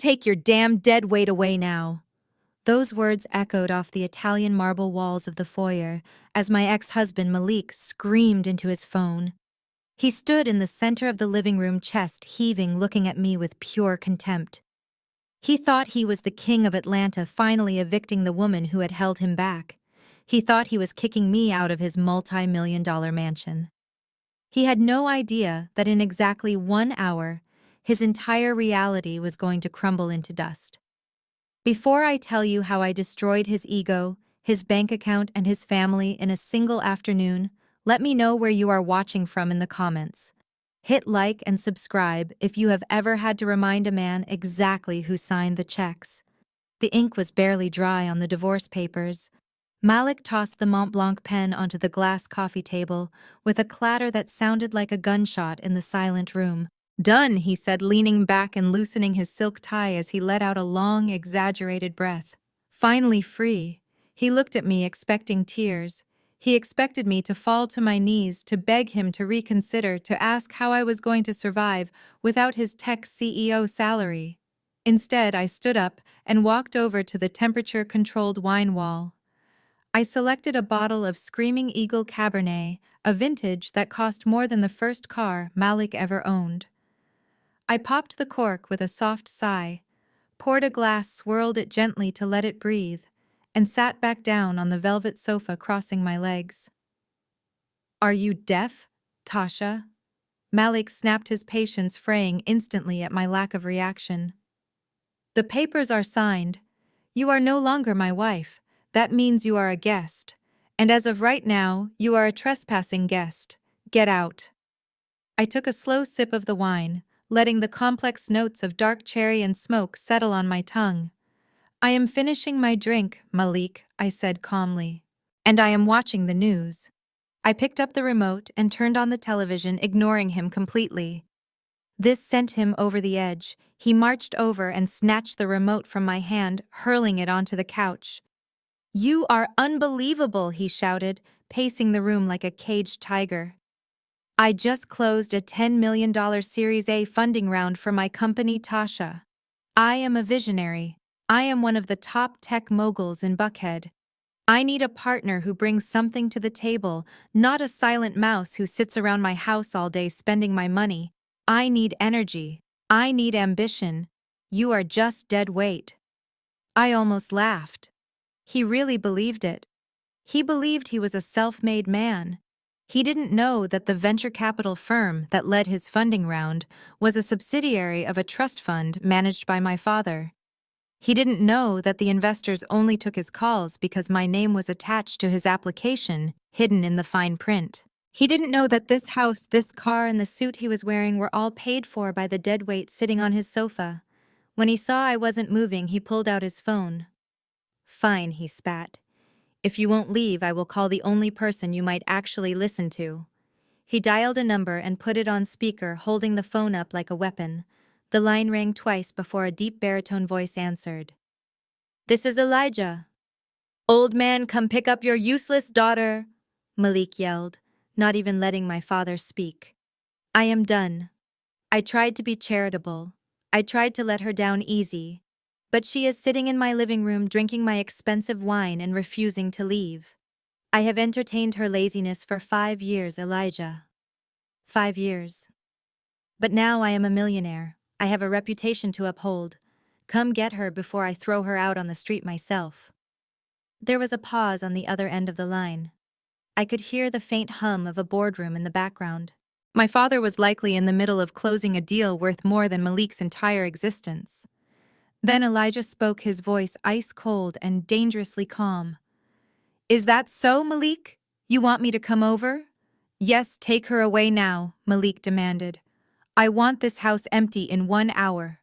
take your damn dead weight away now." Those words echoed off the Italian marble walls of the foyer as my ex-husband Malik screamed into his phone. He stood in the center of the living room, chest heaving, looking at me with pure contempt. He thought he was the king of Atlanta, finally evicting the woman who had held him back. He thought he was kicking me out of his multi-million-dollar mansion. He had no idea that in exactly 1 hour, his entire reality was going to crumble into dust. Before I tell you how I destroyed his ego, his bank account, and his family in a single afternoon, let me know where you are watching from in the comments. Hit like and subscribe if you have ever had to remind a man exactly who signed the checks. The ink was barely dry on the divorce papers. Malik tossed the Mont Blanc pen onto the glass coffee table with a clatter that sounded like a gunshot in the silent room. "Done," he said, leaning back and loosening his silk tie as he let out a long, exaggerated breath. Finally free. He looked at me, expecting tears. He expected me to fall to my knees, to beg him to reconsider, to ask how I was going to survive without his tech CEO salary. Instead, I stood up and walked over to the temperature-controlled wine wall. I selected a bottle of Screaming Eagle Cabernet, a vintage that cost more than the first car Malik ever owned. I popped the cork with a soft sigh, poured a glass, swirled it gently to let it breathe, and sat back down on the velvet sofa, crossing my legs. "Are you deaf, Tasha?" Malik snapped, his patience fraying instantly at my lack of reaction. "The papers are signed. You are no longer my wife. That means you are a guest. And as of right now, you are a trespassing guest. Get out." I took a slow sip of the wine, letting the complex notes of dark cherry and smoke settle on my tongue. "I am finishing my drink, Malik," I said calmly. "And I am watching the news." I picked up the remote and turned on the television, ignoring him completely. This sent him over the edge. He marched over and snatched the remote from my hand, hurling it onto the couch. "You are unbelievable," he shouted, pacing the room like a caged tiger. "I just closed a $10 million Series A funding round for my company, Tasha. I am a visionary. I am one of the top tech moguls in Buckhead. I need a partner who brings something to the table, not a silent mouse who sits around my house all day spending my money. I need energy. I need ambition. You are just dead weight." I almost laughed. He really believed it. He believed he was a self-made man. He didn't know that the venture capital firm that led his funding round was a subsidiary of a trust fund managed by my father. He didn't know that the investors only took his calls because my name was attached to his application, hidden in the fine print. He didn't know that this house, this car, and the suit he was wearing were all paid for by the deadweight sitting on his sofa. When he saw I wasn't moving, he pulled out his phone. "Fine," he spat. "If you won't leave, I will call the only person you might actually listen to." He dialed a number and put it on speaker, holding the phone up like a weapon. The line rang twice before a deep baritone voice answered. "This is Elijah." "Old man, come pick up your useless daughter," Malik yelled, not even letting my father speak. "I am done. I tried to be charitable. I tried to let her down easy. But she is sitting in my living room drinking my expensive wine and refusing to leave. I have entertained her laziness for 5 years, Elijah. 5 years. But now I am a millionaire. I have a reputation to uphold. Come get her before I throw her out on the street myself." There was a pause on the other end of the line. I could hear the faint hum of a boardroom in the background. My father was likely in the middle of closing a deal worth more than Malik's entire existence. Then Elijah spoke, his voice ice-cold and dangerously calm. "Is that so, Malik? You want me to come over?" "Yes, take her away now," Malik demanded. "I want this house empty in 1 hour."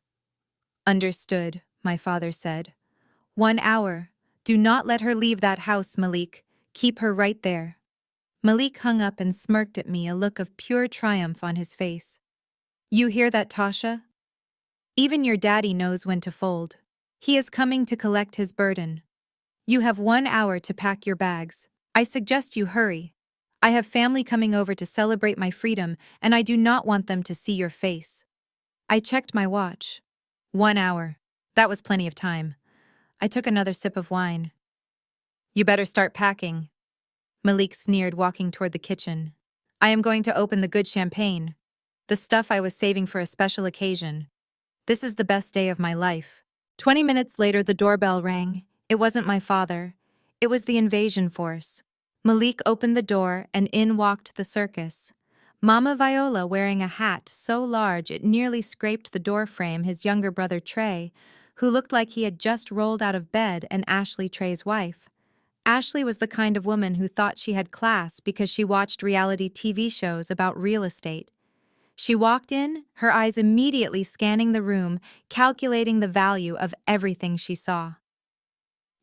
"Understood," my father said. 1 hour. Do not let her leave that house, Malik. Keep her right there." Malik hung up and smirked at me, a look of pure triumph on his face. "You hear that, Tasha? Even your daddy knows when to fold. He is coming to collect his burden. You have 1 hour to pack your bags. I suggest you hurry. I have family coming over to celebrate my freedom, and I do not want them to see your face." I checked my watch. 1 hour. That was plenty of time. I took another sip of wine. You better start packing. Malik sneered, walking toward the kitchen. I am going to open the good champagne. The stuff I was saving for a special occasion. This is the best day of my life. 20 minutes later, the doorbell rang. It wasn't my father. It was the invasion force. Malik opened the door, and in walked the circus. Mama Viola wearing a hat so large it nearly scraped the door frame, his younger brother Trey, who looked like he had just rolled out of bed, and Ashley, Trey's wife. Ashley was the kind of woman who thought she had class because she watched reality TV shows about real estate. She walked in, her eyes immediately scanning the room, calculating the value of everything she saw.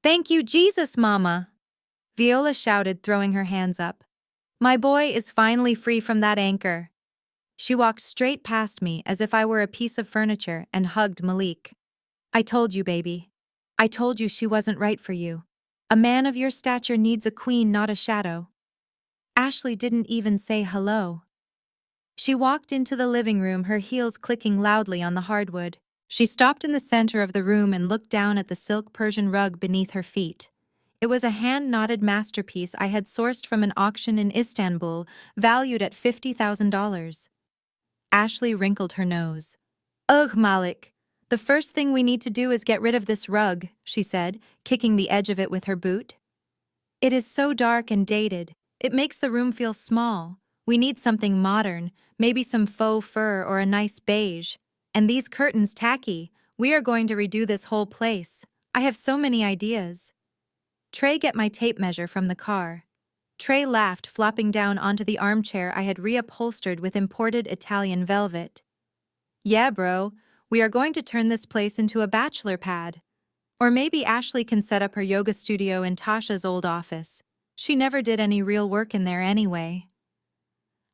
"Thank you, Jesus, Mama!" Viola shouted, throwing her hands up. "My boy is finally free from that anchor." She walked straight past me as if I were a piece of furniture and hugged Malik. "I told you, baby. I told you she wasn't right for you. A man of your stature needs a queen, not a shadow." Ashley didn't even say hello. She walked into the living room, her heels clicking loudly on the hardwood. She stopped in the center of the room and looked down at the silk Persian rug beneath her feet. It was a hand-knotted masterpiece I had sourced from an auction in Istanbul, valued at $50,000. Ashley wrinkled her nose. "Ugh, Malik. The first thing we need to do is get rid of this rug," she said, kicking the edge of it with her boot. "It is so dark and dated. It makes the room feel small. We need something modern, maybe some faux fur or a nice beige. And these curtains tacky. We are going to redo this whole place. I have so many ideas." "Trey, get my tape measure from the car." Trey laughed, flopping down onto the armchair I had reupholstered with imported Italian velvet. "Yeah, bro. We are going to turn this place into a bachelor pad. Or maybe Ashley can set up her yoga studio in Tasha's old office. She never did any real work in there anyway."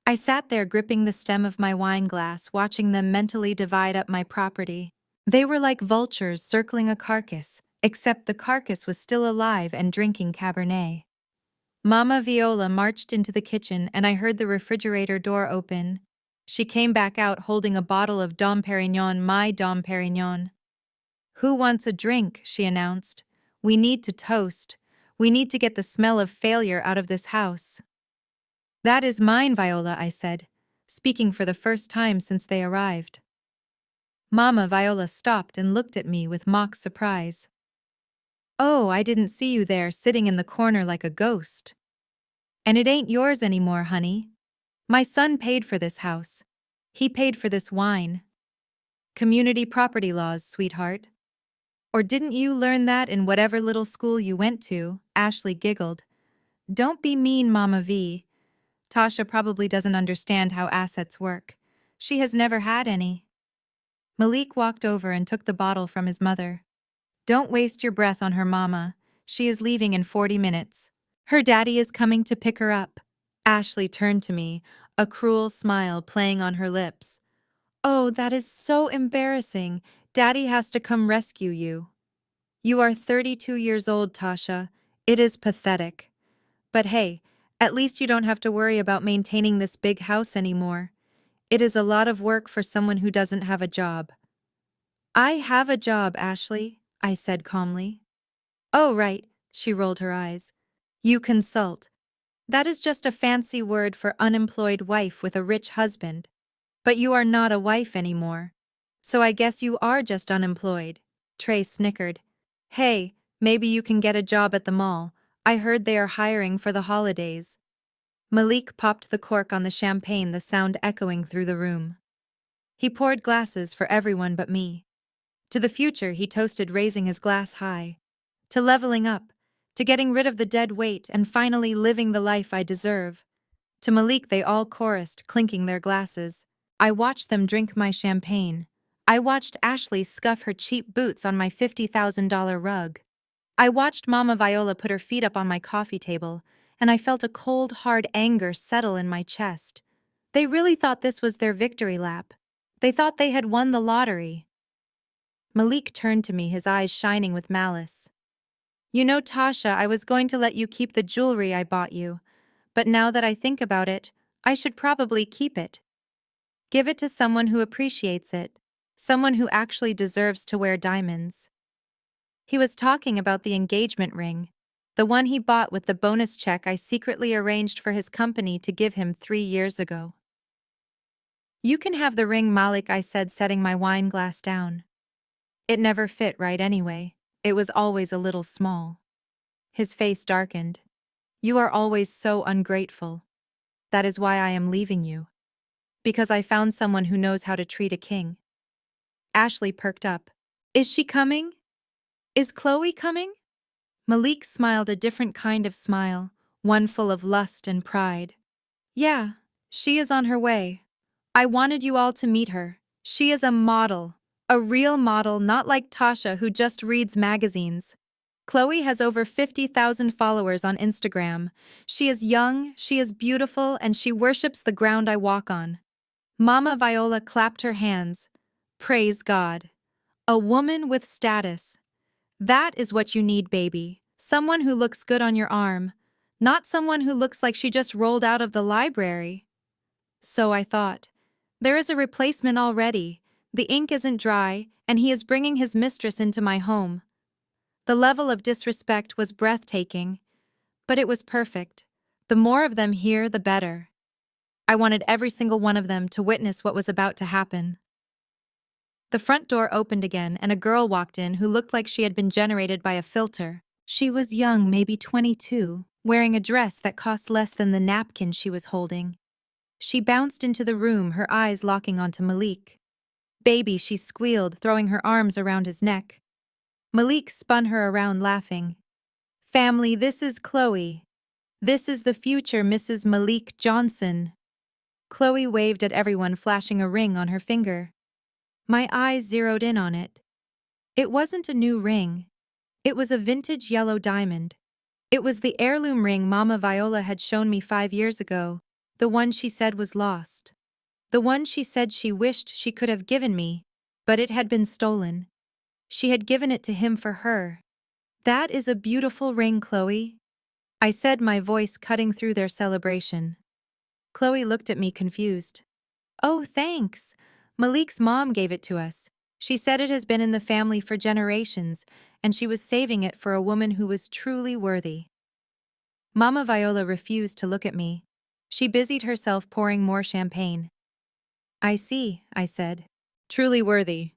I sat there gripping the stem of my wine glass, watching them mentally divide up my property. They were like vultures circling a carcass, except the carcass was still alive and drinking Cabernet. Mama Viola marched into the kitchen and I heard the refrigerator door open. She came back out holding a bottle of Dom Perignon, my Dom Perignon. "Who wants a drink?" she announced. "We need to toast. We need to get the smell of failure out of this house." "That is mine, Viola," I said, speaking for the first time since they arrived. Mama Viola stopped and looked at me with mock surprise. "Oh, I didn't see you there sitting in the corner like a ghost. And it ain't yours anymore, honey. My son paid for this house. He paid for this wine. Community property laws, sweetheart. Or didn't you learn that in whatever little school you went to?" Ashley giggled. "Don't be mean, Mama V. Tasha probably doesn't understand how assets work. She has never had any." Malik walked over and took the bottle from his mother. "Don't waste your breath on her, Mama. She is leaving in 40 minutes. Her daddy is coming to pick her up." Ashley turned to me, a cruel smile playing on her lips. "Oh, that is so embarrassing. Daddy has to come rescue you." "You are 32 years old, Tasha. It is pathetic. But hey, at least you don't have to worry about maintaining this big house anymore. It is a lot of work for someone who doesn't have a job." "I have a job, Ashley," I said calmly. "Oh, right," she rolled her eyes. "You consult. That is just a fancy word for unemployed wife with a rich husband. But you are not a wife anymore. So I guess you are just unemployed." Trey snickered. "Hey, maybe you can get a job at the mall. I heard they are hiring for the holidays." Malik popped the cork on the champagne, the sound echoing through the room. He poured glasses for everyone but me. To the future, he toasted, raising his glass high. To leveling up. To getting rid of the dead weight and finally living the life I deserve. To Malik, they all chorused, clinking their glasses. I watched them drink my champagne. I watched Ashley scuff her cheap boots on my $50,000 rug. I watched Mama Viola put her feet up on my coffee table, and I felt a cold, hard anger settle in my chest. They really thought this was their victory lap. They thought they had won the lottery. Malik turned to me, his eyes shining with malice. "You know, Tasha, I was going to let you keep the jewelry I bought you, but now that I think about it, I should probably keep it. Give it to someone who appreciates it, someone who actually deserves to wear diamonds." He was talking about the engagement ring, the one he bought with the bonus check I secretly arranged for his company to give him 3 years ago. You can have the ring, Malik, I said, setting my wine glass down. It never fit right anyway. It was always a little small. His face darkened. You are always so ungrateful. That is why I am leaving you. Because I found someone who knows how to treat a king. Ashley perked up. Is she coming? Is Chloe coming? Malik smiled a different kind of smile, one full of lust and pride. Yeah, she is on her way. I wanted you all to meet her. She is a model. A real model, not like Tasha who just reads magazines. Chloe has over 50,000 followers on Instagram. She is young, she is beautiful, and she worships the ground I walk on. Mama Viola clapped her hands. Praise God. A woman with status. That is what you need, baby. Someone who looks good on your arm. Not someone who looks like she just rolled out of the library. So I thought. There is a replacement already. The ink isn't dry, and he is bringing his mistress into my home. The level of disrespect was breathtaking, but it was perfect. The more of them here, the better. I wanted every single one of them to witness what was about to happen. The front door opened again and a girl walked in who looked like she had been generated by a filter. She was young, maybe 22, wearing a dress that cost less than the napkin she was holding. She bounced into the room, her eyes locking onto Malik. Baby, she squealed, throwing her arms around his neck. Malik spun her around, laughing. Family, this is Chloe. This is the future Mrs. Malik Johnson. Chloe waved at everyone, flashing a ring on her finger. My eyes zeroed in on it. It wasn't a new ring. It was a vintage yellow diamond. It was the heirloom ring Mama Viola had shown me 5 years ago, the one she said was lost. The one she said she wished she could have given me, but it had been stolen. She had given it to him for her. That is a beautiful ring, Chloe, I said, my voice cutting through their celebration. Chloe looked at me confused. Oh, thanks. Malik's mom gave it to us. She said it has been in the family for generations, and she was saving it for a woman who was truly worthy. Mama Viola refused to look at me. She busied herself pouring more champagne. I see, I said. Truly worthy.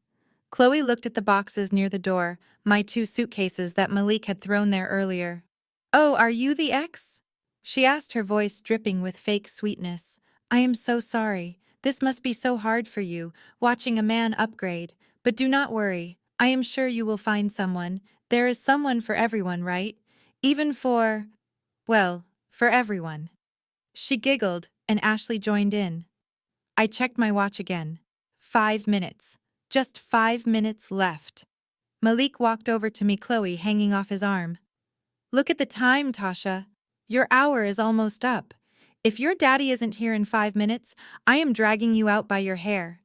Chloe looked at the boxes near the door, my 2 suitcases that Malik had thrown there earlier. Oh, are you the ex? She asked, her voice dripping with fake sweetness. I am so sorry. This must be so hard for you, watching a man upgrade. But do not worry. I am sure you will find someone. There is someone for everyone, right? Even for, well, for everyone. She giggled, and Ashley joined in. I checked my watch again. 5 minutes. Just 5 minutes left. Malik walked over to me, Chloe hanging off his arm. Look at the time, Tasha. Your hour is almost up. If your daddy isn't here in 5 minutes, I am dragging you out by your hair.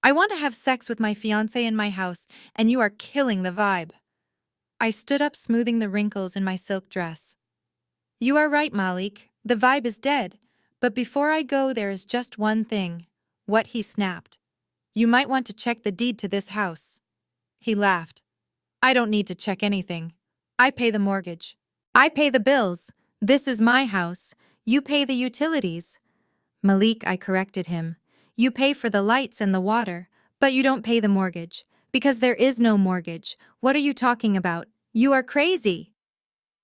I want to have sex with my fiancé in my house, and you are killing the vibe. I stood up, smoothing the wrinkles in my silk dress. You are right, Malik. The vibe is dead. But before I go, there is just one thing. What, he snapped. You might want to check the deed to this house. He laughed. I don't need to check anything. I pay the mortgage. I pay the bills. This is my house. You pay the utilities. Malik, I corrected him. You pay for the lights and the water, but you don't pay the mortgage. Because there is no mortgage. What are you talking about? You are crazy.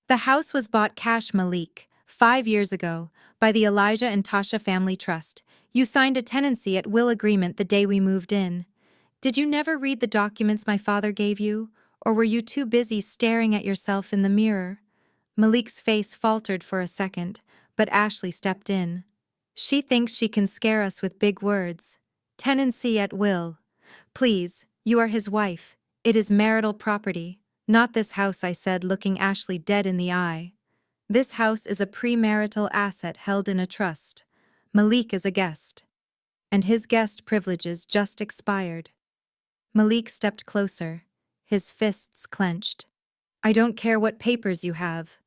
The house was bought cash, Malik, 5 years ago, by the Elijah and Tasha Family Trust. You signed a tenancy at will agreement the day we moved in. Did you never read the documents my father gave you? Or were you too busy staring at yourself in the mirror? Malik's face faltered for a second, but Ashley stepped in. She thinks she can scare us with big words. Tenancy at will. Please, you are his wife. It is marital property. Not this house, I said, looking Ashley dead in the eye. This house is a premarital asset held in a trust. Malik is a guest. And his guest privileges just expired. Malik stepped closer, his fists clenched. I don't care what papers you have.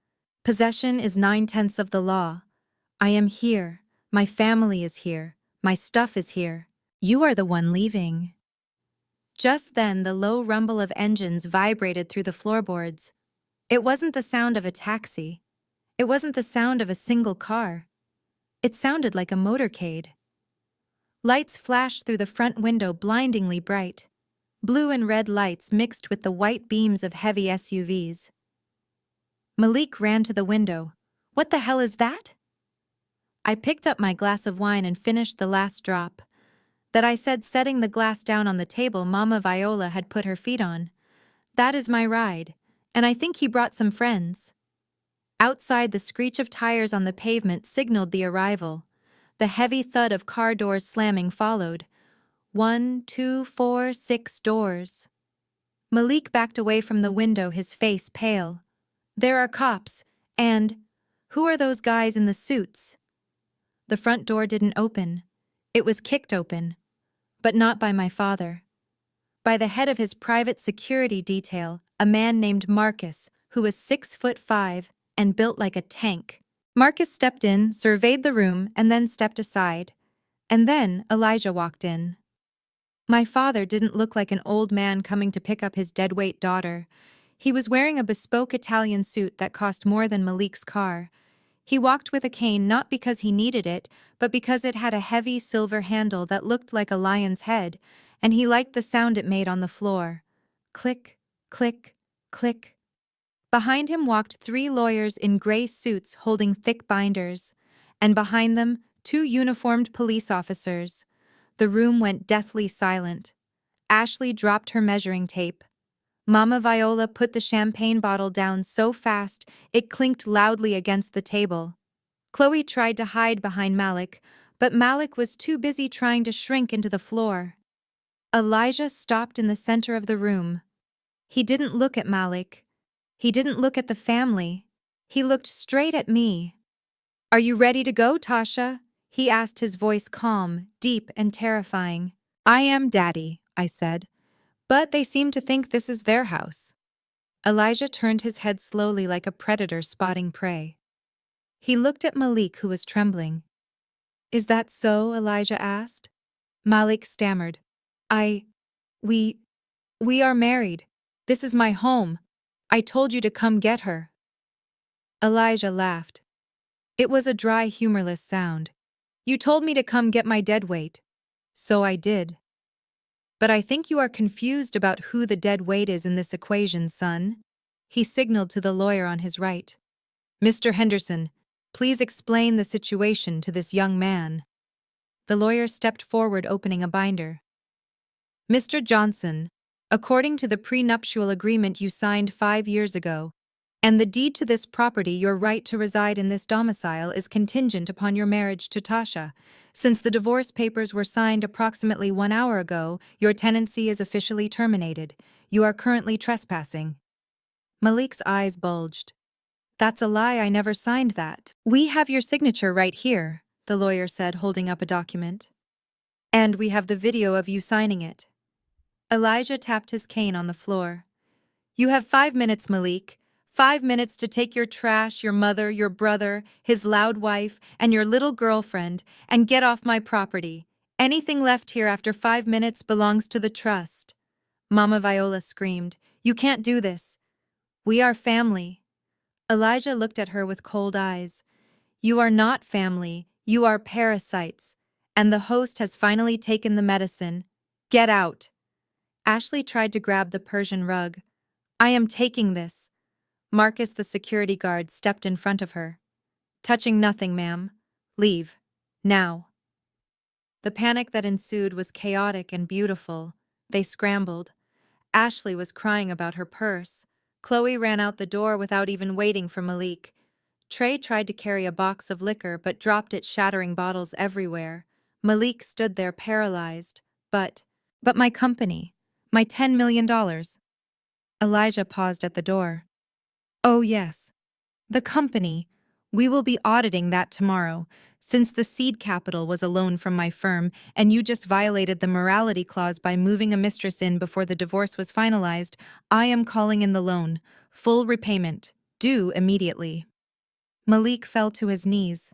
Possession is 9/10 of the law. I am here. My family is here. My stuff is here. You are the one leaving. Just then, the low rumble of engines vibrated through the floorboards. It wasn't the sound of a taxi. It wasn't the sound of a single car. It sounded like a motorcade. Lights flashed through the front window blindingly bright. Blue and red lights mixed with the white beams of heavy SUVs. Malik ran to the window. "What the hell is that?" I picked up my glass of wine and finished the last drop. That I said, setting the glass down on the table Mama Viola had put her feet on. "That is my ride, and I think he brought some friends." Outside, the screech of tires on the pavement signaled the arrival. The heavy thud of car doors slamming followed. 1, 2, 4, 6 doors. Malik backed away from the window, his face pale. "There are cops, and who are those guys in the suits?" The front door didn't open. It was kicked open, but not by my father. By the head of his private security detail, a man named Marcus, who was 6'5" and built like a tank. Marcus stepped in, surveyed the room, and then stepped aside. And then Elijah walked in. My father didn't look like an old man coming to pick up his deadweight daughter. He was wearing a bespoke Italian suit that cost more than Malik's car. He walked with a cane not because he needed it, but because it had a heavy silver handle that looked like a lion's head, and he liked the sound it made on the floor. Click, click, click. Behind him walked 3 lawyers in gray suits holding thick binders, and behind them 2 uniformed police officers. The room went deathly silent. Ashley dropped her measuring tape. Mama Viola put the champagne bottle down so fast it clinked loudly against the table. Chloe tried to hide behind Malik, but Malik was too busy trying to shrink into the floor. Elijah stopped in the center of the room. He didn't look at Malik. He didn't look at the family. He looked straight at me. "Are you ready to go, Tasha?" he asked, his voice calm, deep, and terrifying. "I am, Daddy," I said. "But they seem to think this is their house." Elijah turned his head slowly like a predator spotting prey. He looked at Malik, who was trembling. "Is that so?" Elijah asked. Malik stammered. We are married. This is my home. I told you to come get her." Elijah laughed. It was a dry, humorless sound. "You told me to come get my deadweight. So I did. But I think you are confused about who the deadweight is in this equation, son." He signaled to the lawyer on his right. "Mr. Henderson, please explain the situation to this young man." The lawyer stepped forward, opening a binder. "Mr. Johnson, according to the prenuptial agreement you signed 5 years ago, and the deed to this property, your right to reside in this domicile is contingent upon your marriage to Tasha. Since the divorce papers were signed approximately 1 hour ago, your tenancy is officially terminated. You are currently trespassing." Malik's eyes bulged. "That's a lie, I never signed that." "We have your signature right here," the lawyer said, holding up a document. "And we have the video of you signing it." Elijah tapped his cane on the floor. "You have 5 minutes, Malik. 5 minutes to take your trash, your mother, your brother, his loud wife, and your little girlfriend, and get off my property. Anything left here after 5 minutes belongs to the trust." Mama Viola screamed, "You can't do this. We are family." Elijah looked at her with cold eyes. "You are not family. You are parasites. And the host has finally taken the medicine. Get out." Ashley tried to grab the Persian rug. "I am taking this." Marcus, the security guard, stepped in front of her. "Touching nothing, ma'am. Leave. Now." The panic that ensued was chaotic and beautiful. They scrambled. Ashley was crying about her purse. Chloe ran out the door without even waiting for Malik. Trey tried to carry a box of liquor but dropped it, shattering bottles everywhere. Malik stood there paralyzed. But my company. My $10 million. Elijah paused at the door. "Oh yes. The company. We will be auditing that tomorrow. Since the seed capital was a loan from my firm, and you just violated the morality clause by moving a mistress in before the divorce was finalized, I am calling in the loan. Full repayment. Due immediately." Malik fell to his knees.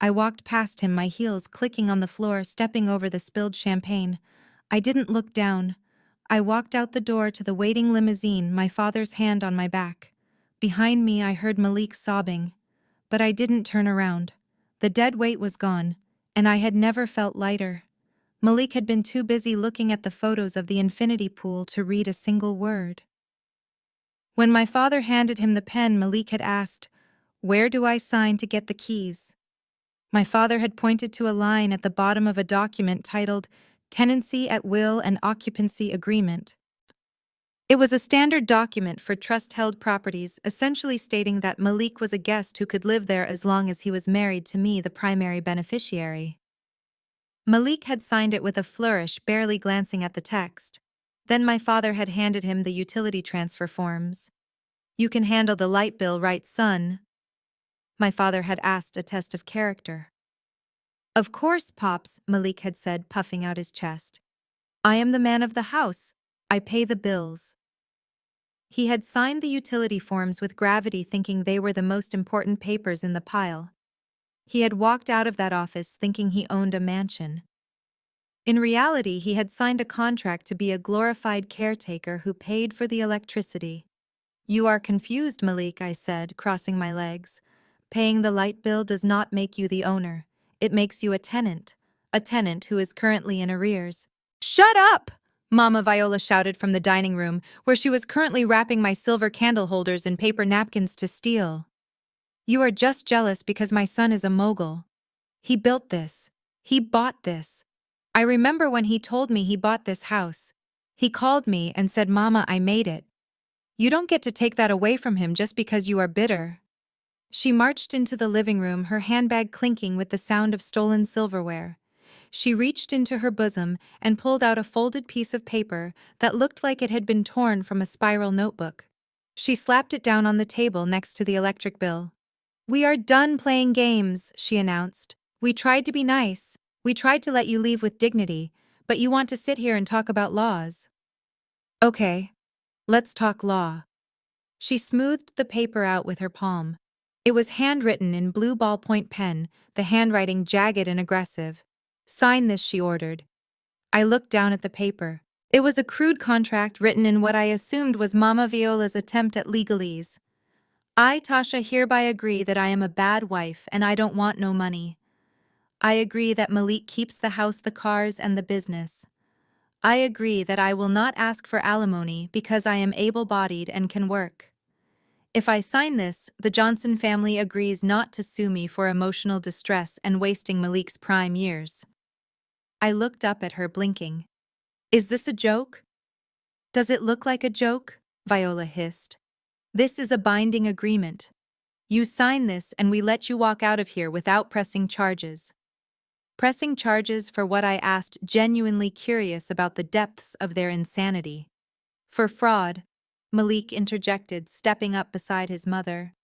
I walked past him, my heels clicking on the floor, stepping over the spilled champagne. I didn't look down. I walked out the door to the waiting limousine, my father's hand on my back. Behind me, I heard Malik sobbing. But I didn't turn around. The dead weight was gone, and I had never felt lighter. Malik had been too busy looking at the photos of the infinity pool to read a single word. When my father handed him the pen, Malik had asked, "Where do I sign to get the keys?" My father had pointed to a line at the bottom of a document titled Tenancy at Will and Occupancy Agreement. It was a standard document for trust-held properties, essentially stating that Malik was a guest who could live there as long as he was married to me, the primary beneficiary. Malik had signed it with a flourish, barely glancing at the text. Then my father had handed him the utility transfer forms. "You can handle the light bill, right, son?" My father had asked, a test of character. "Of course, Pops," Malik had said, puffing out his chest. "I am the man of the house. I pay the bills." He had signed the utility forms with gravity, thinking they were the most important papers in the pile. He had walked out of that office thinking he owned a mansion. In reality, he had signed a contract to be a glorified caretaker who paid for the electricity. "You are confused, Malik," I said, crossing my legs. "Paying the light bill does not make you the owner. It makes you a tenant who is currently in arrears." "Shut up!" Mama Viola shouted from the dining room, where she was currently wrapping my silver candle holders in paper napkins to steal. "You are just jealous because my son is a mogul. He built this. He bought this. I remember when he told me he bought this house. He called me and said, 'Mama, I made it.' You don't get to take that away from him just because you are bitter." She marched into the living room, her handbag clinking with the sound of stolen silverware. She reached into her bosom and pulled out a folded piece of paper that looked like it had been torn from a spiral notebook. She slapped it down on the table next to the electric bill. "We are done playing games," she announced. "We tried to be nice. We tried to let you leave with dignity, but you want to sit here and talk about laws." "Okay, let's talk law." She smoothed the paper out with her palm. It was handwritten in blue ballpoint pen, the handwriting jagged and aggressive. "Sign this," she ordered. I looked down at the paper. It was a crude contract written in what I assumed was Mama Viola's attempt at legalese. "I, Tasha, hereby agree that I am a bad wife and I don't want no money. I agree that Malik keeps the house, the cars, and the business. I agree that I will not ask for alimony because I am able-bodied and can work. If I sign this, the Johnson family agrees not to sue me for emotional distress and wasting Malik's prime years." I looked up at her, blinking. "Is this a joke?" "Does it look like a joke?" Viola hissed. "This is a binding agreement. You sign this and we let you walk out of here without pressing charges." Pressing charges for what? I asked, genuinely curious about the depths of their insanity. "For fraud," Malik interjected, stepping up beside his mother.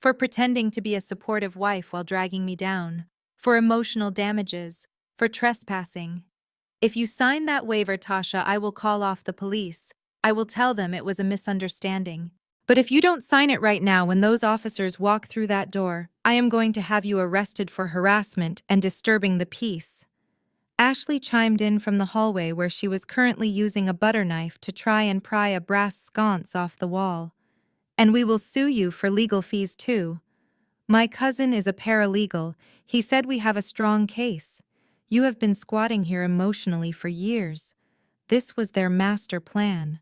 "For pretending to be a supportive wife while dragging me down. For emotional damages. For trespassing. If you sign that waiver, Tasha, I will call off the police. I will tell them it was a misunderstanding. But if you don't sign it right now, when those officers walk through that door, I am going to have you arrested for harassment and disturbing the peace." Ashley chimed in from the hallway, where she was currently using a butter knife to try and pry a brass sconce off the wall. "And we will sue you for legal fees too. My cousin is a paralegal. He said we have a strong case. You have been squatting here emotionally for years. This was their master plan.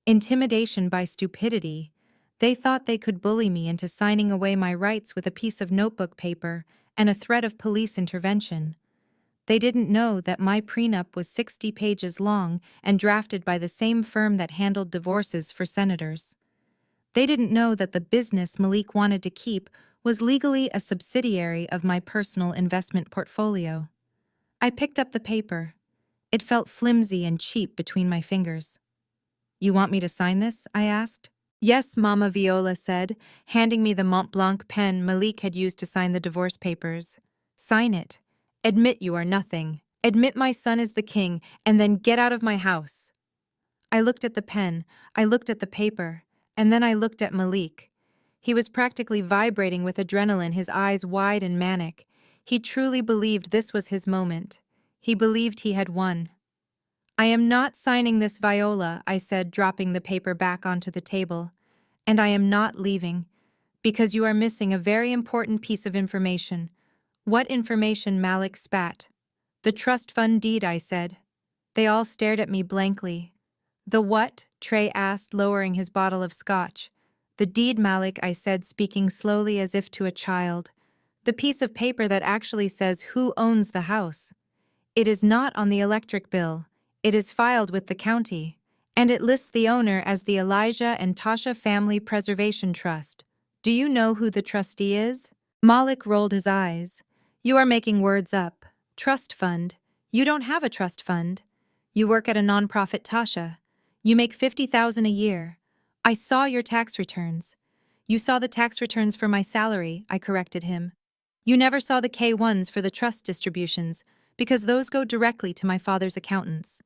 Intimidation by stupidity. They thought they could bully me into signing away my rights with a piece of notebook paper and a threat of police intervention. They didn't know that my prenup was 60 pages long and drafted by the same firm that handled divorces for senators. They didn't know that the business Malik wanted to keep was legally a subsidiary of my personal investment portfolio." I picked up the paper. It felt flimsy and cheap between my fingers. "You want me to sign this?" I asked. "Yes," Mama Viola said, handing me the Mont Blanc pen Malik had used to sign the divorce papers. "Sign it. Admit you are nothing. Admit my son is the king, and then get out of my house." I looked at the pen, I looked at the paper, and then I looked at Malik. He was practically vibrating with adrenaline, his eyes wide and manic. He truly believed this was his moment. He believed he had won. I am not signing this, Viola, I said, dropping the paper back onto the table. And I am not leaving, because you are missing a very important piece of information. What information? Malik spat. The trust fund deed, I said. They all stared at me blankly. The what? Trey asked, lowering his bottle of scotch. The deed, Malik, I said, speaking slowly as if to a child. The piece of paper that actually says who owns the house. It is not on the electric bill. It is filed with the county. And it lists the owner as the Elijah and Tasha Family Preservation Trust. Do you know who the trustee is? Malik rolled his eyes. You are making words up. Trust fund. You don't have a trust fund. You work at a nonprofit, Tasha. You make $50,000 a year. I saw your tax returns. You saw the tax returns for my salary, I corrected him. You never saw the K-1s for the trust distributions, because those go directly to my father's accountants.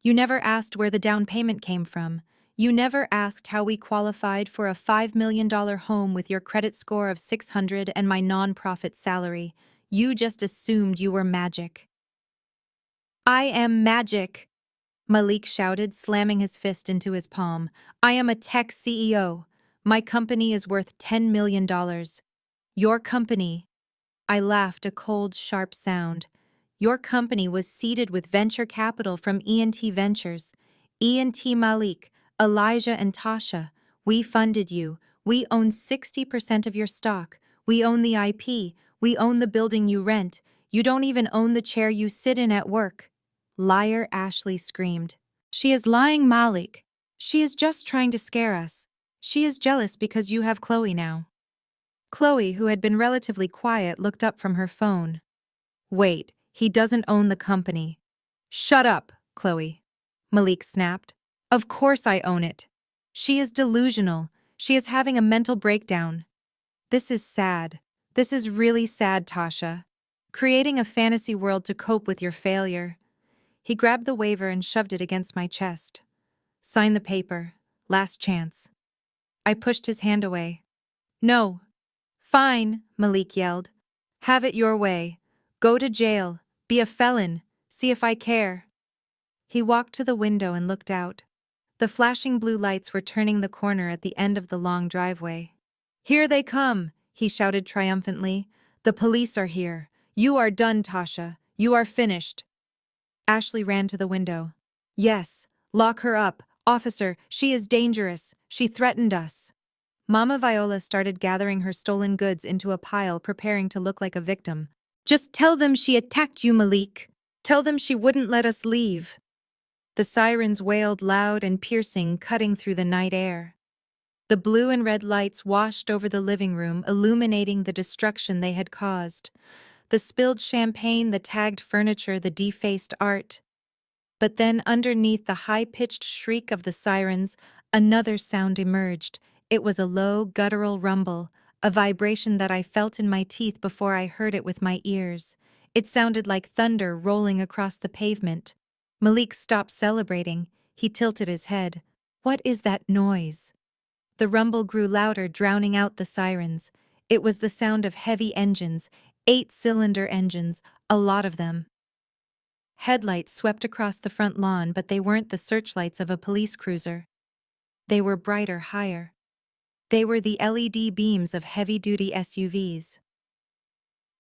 You never asked where the down payment came from. You never asked how we qualified for a $5 million home with your credit score of 600 and my nonprofit salary. You just assumed you were magic. I am magic, Malik shouted, slamming his fist into his palm. I am a tech CEO. My company is worth $10 million. Your company. I laughed, a cold, sharp sound. Your company was seeded with venture capital from E&T Ventures. E&T Malik, Elijah and Tasha. We funded you. We own 60% of your stock. We own the IP. We own the building you rent. You don't even own the chair you sit in at work. Liar, Ashley screamed. She is lying, Malik. She is just trying to scare us. She is jealous because you have Chloe now. Chloe, who had been relatively quiet, looked up from her phone. Wait, he doesn't own the company. Shut up, Chloe, Malik snapped. Of course I own it. She is delusional. She is having a mental breakdown. This is sad. This is really sad, Tasha. Creating a fantasy world to cope with your failure. He grabbed the waiver and shoved it against my chest. Sign the paper. Last chance. I pushed his hand away. No. Fine, Malik yelled. Have it your way. Go to jail. Be a felon. See if I care. He walked to the window and looked out. The flashing blue lights were turning the corner at the end of the long driveway. Here they come, he shouted triumphantly. The police are here. You are done, Tasha. You are finished. Ashley ran to the window. Yes, lock her up. Officer, she is dangerous. She threatened us. Mama Viola started gathering her stolen goods into a pile, preparing to look like a victim. Just tell them she attacked you, Malik. Tell them she wouldn't let us leave. The sirens wailed loud and piercing, cutting through the night air. The blue and red lights washed over the living room, illuminating the destruction they had caused. The spilled champagne, the tagged furniture, the defaced art. But then, underneath the high-pitched shriek of the sirens, another sound emerged. It was a low, guttural rumble, a vibration that I felt in my teeth before I heard it with my ears. It sounded like thunder rolling across the pavement. Malik stopped celebrating. He tilted his head. What is that noise? The rumble grew louder, drowning out the sirens. It was the sound of heavy engines, 8-cylinder engines, a lot of them. Headlights swept across the front lawn, but they weren't the searchlights of a police cruiser. They were brighter, higher. They were the LED beams of heavy-duty SUVs.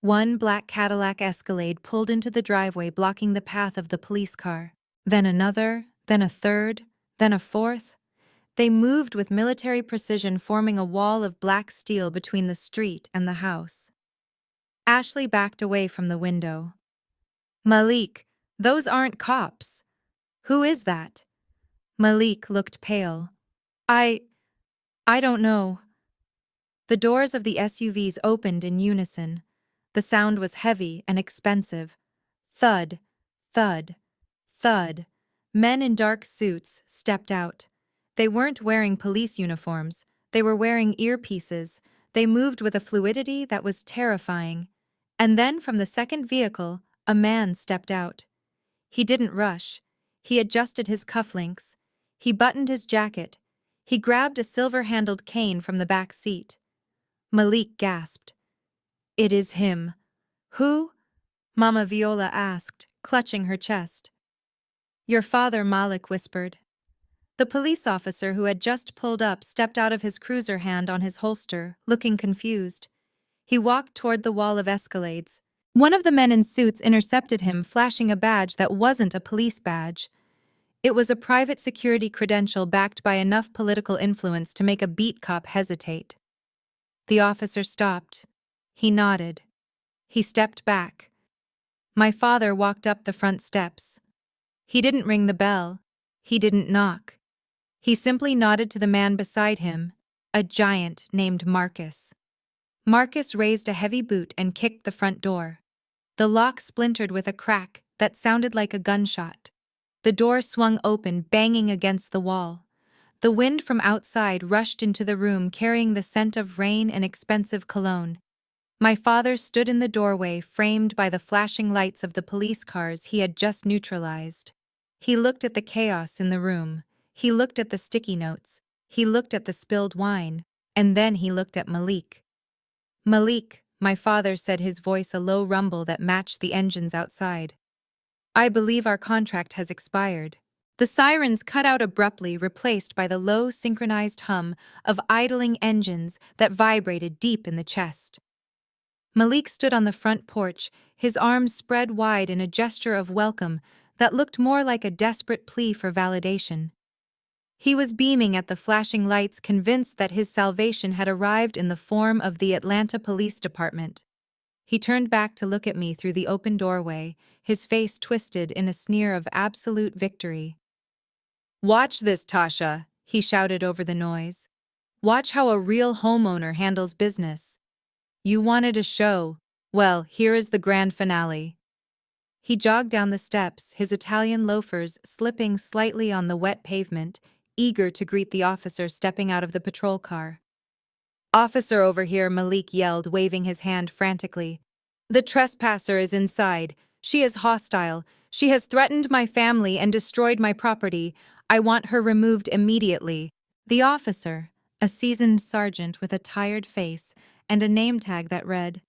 One black Cadillac Escalade pulled into the driveway, blocking the path of the police car. Then another, then a third, then a fourth. They moved with military precision, forming a wall of black steel between the street and the house. Ashley backed away from the window. Malik, those aren't cops. Who is that? Malik looked pale. I don't know. The doors of the SUVs opened in unison. The sound was heavy and expensive. Thud, thud, thud. Men in dark suits stepped out. They weren't wearing police uniforms. They were wearing earpieces. They moved with a fluidity that was terrifying. And then from the second vehicle, a man stepped out. He didn't rush. He adjusted his cufflinks. He buttoned his jacket. He grabbed a silver-handled cane from the back seat. Malik gasped. It is him. Who? Mama Viola asked, clutching her chest. Your father, Malik whispered. The police officer who had just pulled up stepped out of his cruiser, hand on his holster, looking confused. He walked toward the wall of escalades. One of the men in suits intercepted him, flashing a badge that wasn't a police badge. It was a private security credential backed by enough political influence to make a beat cop hesitate. The officer stopped. He nodded. He stepped back. My father walked up the front steps. He didn't ring the bell. He didn't knock. He simply nodded to the man beside him, a giant named Marcus. Marcus raised a heavy boot and kicked the front door. The lock splintered with a crack that sounded like a gunshot. The door swung open, banging against the wall. The wind from outside rushed into the room, carrying the scent of rain and expensive cologne. My father stood in the doorway, framed by the flashing lights of the police cars he had just neutralized. He looked at the chaos in the room. He looked at the sticky notes. He looked at the spilled wine. And then he looked at Malik. Malik, my father said, his voice a low rumble that matched the engines outside. I believe our contract has expired. The sirens cut out abruptly, replaced by the low, synchronized hum of idling engines that vibrated deep in the chest. Malik stood on the front porch, his arms spread wide in a gesture of welcome that looked more like a desperate plea for validation. He was beaming at the flashing lights, convinced that his salvation had arrived in the form of the Atlanta Police Department. He turned back to look at me through the open doorway, his face twisted in a sneer of absolute victory. Watch this, Tasha, he shouted over the noise. Watch how a real homeowner handles business. You wanted a show. Well, here is the grand finale. He jogged down the steps, his Italian loafers slipping slightly on the wet pavement, eager to greet the officer stepping out of the patrol car. Officer over here, Malik yelled, waving his hand frantically. The trespasser is inside. She is hostile. She has threatened my family and destroyed my property. I want her removed immediately. The officer, a seasoned sergeant with a tired face and a name tag that read,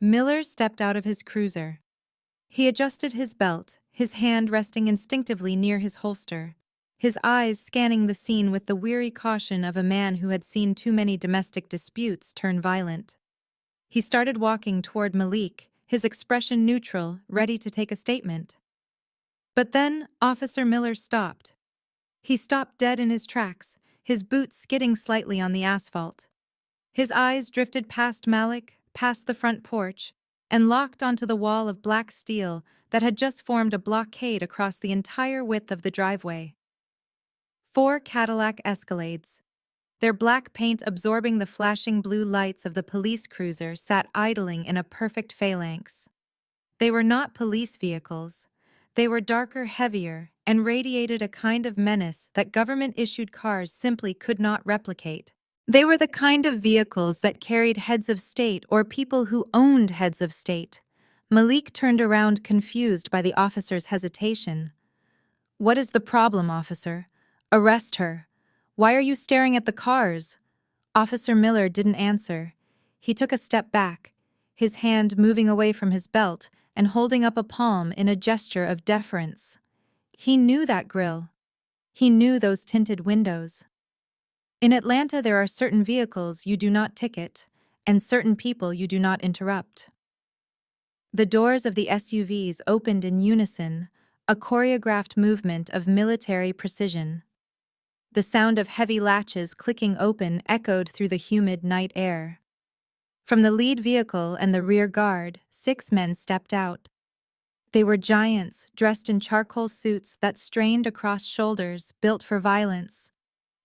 Miller, stepped out of his cruiser. He adjusted his belt, his hand resting instinctively near his holster, his eyes scanning the scene with the weary caution of a man who had seen too many domestic disputes turn violent. He started walking toward Malik, his expression neutral, ready to take a statement. But then Officer Miller stopped. He stopped dead in his tracks, his boots skidding slightly on the asphalt. His eyes drifted past Malik, past the front porch, and locked onto the wall of black steel that had just formed a blockade across the entire width of the driveway. 4 Cadillac Escalades, their black paint absorbing the flashing blue lights of the police cruiser, sat idling in a perfect phalanx. They were not police vehicles. They were darker, heavier, and radiated a kind of menace that government-issued cars simply could not replicate. They were the kind of vehicles that carried heads of state or people who owned heads of state. Malik turned around, confused by the officer's hesitation. What is the problem, officer? Arrest her. Why are you staring at the cars? Officer Miller didn't answer. He took a step back, his hand moving away from his belt and holding up a palm in a gesture of deference. He knew that grille. He knew those tinted windows. In Atlanta, there are certain vehicles you do not ticket, and certain people you do not interrupt. The doors of the SUVs opened in unison, a choreographed movement of military precision. The sound of heavy latches clicking open echoed through the humid night air. From the lead vehicle and the rear guard, 6 men stepped out. They were giants, dressed in charcoal suits that strained across shoulders, built for violence.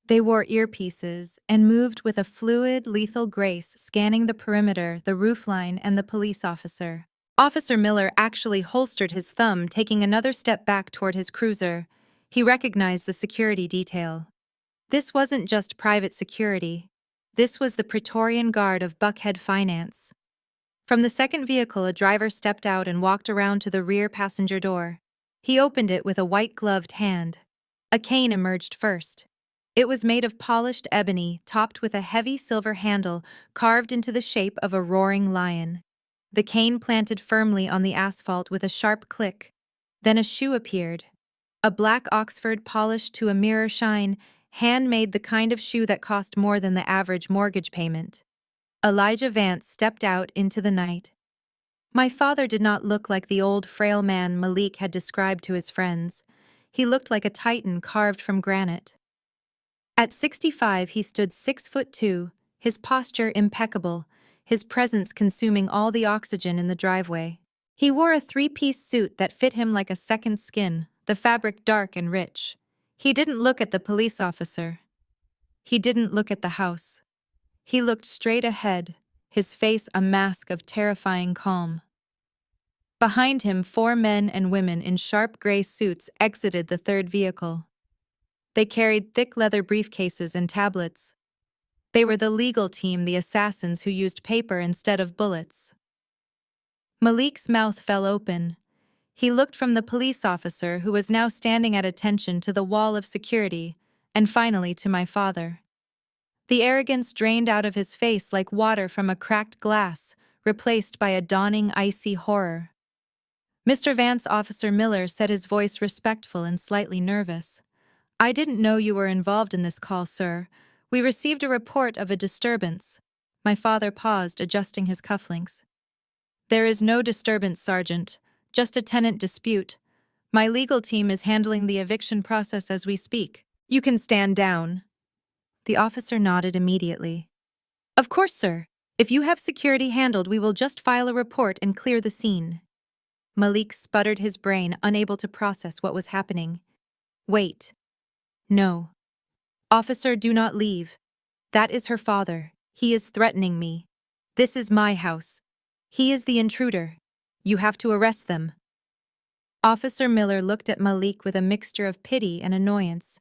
They wore earpieces and moved with a fluid, lethal grace, scanning the perimeter, the roofline, and the police officer. Officer Miller actually holstered his thumb, taking another step back toward his cruiser. He recognized the security detail. This wasn't just private security. This was the Praetorian Guard of Buckhead Finance. From the second vehicle, a driver stepped out and walked around to the rear passenger door. He opened it with a white-gloved hand. A cane emerged first. It was made of polished ebony, topped with a heavy silver handle carved into the shape of a roaring lion. The cane planted firmly on the asphalt with a sharp click. Then a shoe appeared. A black Oxford polished to a mirror shine, handmade, the kind of shoe that cost more than the average mortgage payment. Elijah Vance stepped out into the night. My father did not look like the old frail man Malik had described to his friends. He looked like a titan carved from granite. At 65, he stood 6'2", his posture impeccable, his presence consuming all the oxygen in the driveway. He wore a three-piece suit that fit him like a second skin, the fabric dark and rich. He didn't look at the police officer. He didn't look at the house. He looked straight ahead, his face a mask of terrifying calm. Behind him, 4 men and women in sharp gray suits exited the third vehicle. They carried thick leather briefcases and tablets. They were the legal team, the assassins who used paper instead of bullets. Malik's mouth fell open. He looked from the police officer, who was now standing at attention, to the wall of security, and finally to my father. The arrogance drained out of his face like water from a cracked glass, replaced by a dawning icy horror. "Mr. Vance," Officer Miller said, his voice respectful and slightly nervous. "I didn't know you were involved in this call, sir. We received a report of a disturbance." My father paused, adjusting his cufflinks. "There is no disturbance, Sergeant. Just a tenant dispute. My legal team is handling the eviction process as we speak. You can stand down." The officer nodded immediately. "Of course, sir. If you have security handled, we will just file a report and clear the scene." Malik sputtered, his brain unable to process what was happening. "Wait. No. Officer, do not leave. That is her father. He is threatening me. This is my house. He is the intruder. You have to arrest them." Officer Miller looked at Malik with a mixture of pity and annoyance.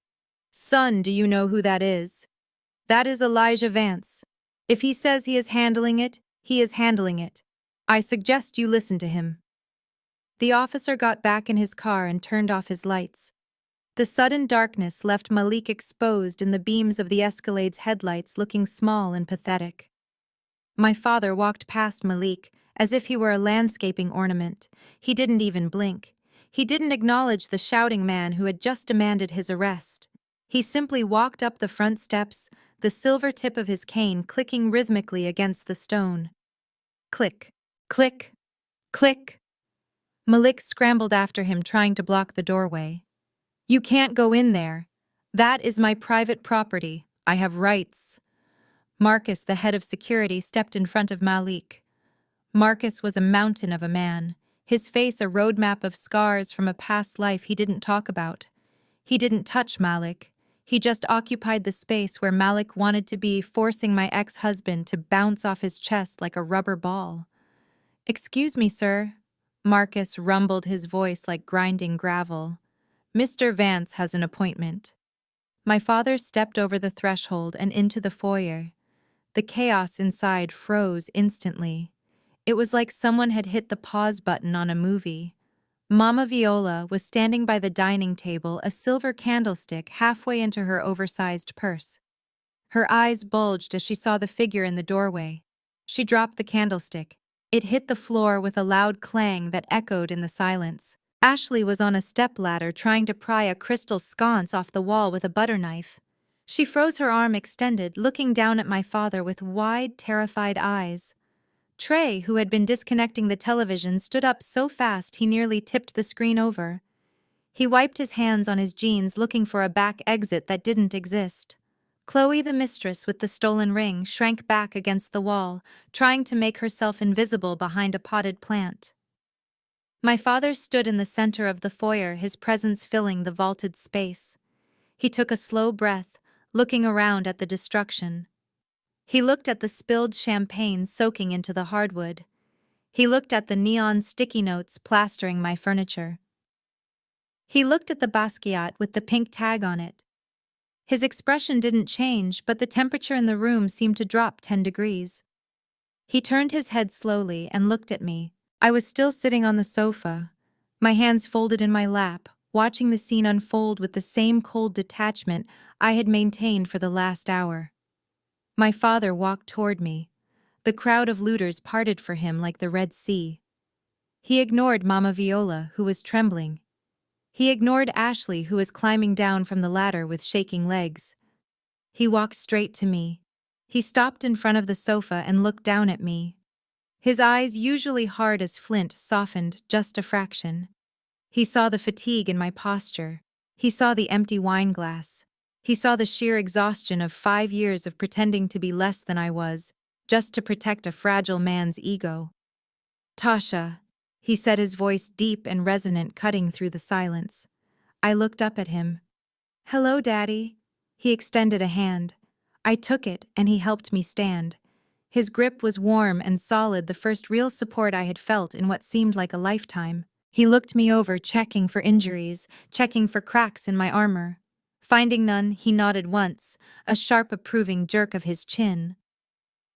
"Son, do you know who that is? That is Elijah Vance. If he says he is handling it, he is handling it. I suggest you listen to him." The officer got back in his car and turned off his lights. The sudden darkness left Malik exposed in the beams of the Escalade's headlights, looking small and pathetic. My father walked past Malik as if he were a landscaping ornament. He didn't even blink. He didn't acknowledge the shouting man who had just demanded his arrest. He simply walked up the front steps, the silver tip of his cane clicking rhythmically against the stone. Click, click, click. Malik scrambled after him, trying to block the doorway. "You can't go in there. That is my private property. I have rights." Marcus, the head of security, stepped in front of Malik. Marcus was a mountain of a man, his face a roadmap of scars from a past life he didn't talk about. He didn't touch Malik. He just occupied the space where Malik wanted to be, forcing my ex-husband to bounce off his chest like a rubber ball. "Excuse me, sir." Marcus rumbled, his voice like grinding gravel. "Mr. Vance has an appointment." My father stepped over the threshold and into the foyer. The chaos inside froze instantly. It was like someone had hit the pause button on a movie. Mama Viola was standing by the dining table, a silver candlestick halfway into her oversized purse. Her eyes bulged as she saw the figure in the doorway. She dropped the candlestick. It hit the floor with a loud clang that echoed in the silence. Ashley was on a stepladder trying to pry a crystal sconce off the wall with a butter knife. She froze, her arm extended, looking down at my father with wide, terrified eyes. Trey, who had been disconnecting the television, stood up so fast he nearly tipped the screen over. He wiped his hands on his jeans, looking for a back exit that didn't exist. Chloe, the mistress with the stolen ring, shrank back against the wall, trying to make herself invisible behind a potted plant. My father stood in the center of the foyer, his presence filling the vaulted space. He took a slow breath, looking around at the destruction. He looked at the spilled champagne soaking into the hardwood. He looked at the neon sticky notes plastering my furniture. He looked at the Basquiat with the pink tag on it. His expression didn't change, but the temperature in the room seemed to drop 10 degrees. He turned his head slowly and looked at me. I was still sitting on the sofa, my hands folded in my lap, watching the scene unfold with the same cold detachment I had maintained for the last hour. My father walked toward me. The crowd of looters parted for him like the Red Sea. He ignored Mama Viola, who was trembling. He ignored Ashley, who was climbing down from the ladder with shaking legs. He walked straight to me. He stopped in front of the sofa and looked down at me. His eyes, usually hard as flint, softened just a fraction. He saw the fatigue in my posture. He saw the empty wine glass. He saw the sheer exhaustion of 5 years of pretending to be less than I was, just to protect a fragile man's ego. "Tasha," he said, his voice deep and resonant, cutting through the silence. I looked up at him. "Hello, Daddy." He extended a hand. I took it, and he helped me stand. His grip was warm and solid, the first real support I had felt in what seemed like a lifetime. He looked me over, checking for injuries, checking for cracks in my armor. Finding none, he nodded once, a sharp approving jerk of his chin.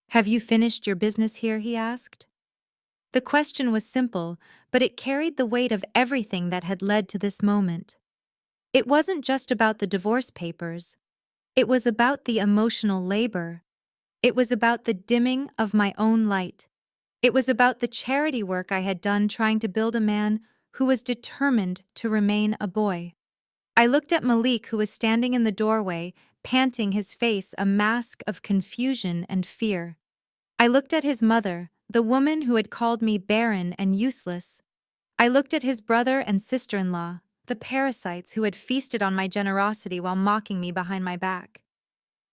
"Have you finished your business here?" he asked. The question was simple, but it carried the weight of everything that had led to this moment. It wasn't just about the divorce papers. It was about the emotional labor. It was about the dimming of my own light. It was about the charity work I had done trying to build a man who was determined to remain a boy. I looked at Malik, who was standing in the doorway, panting, his face a mask of confusion and fear. I looked at his mother, the woman who had called me barren and useless. I looked at his brother and sister-in-law, the parasites who had feasted on my generosity while mocking me behind my back.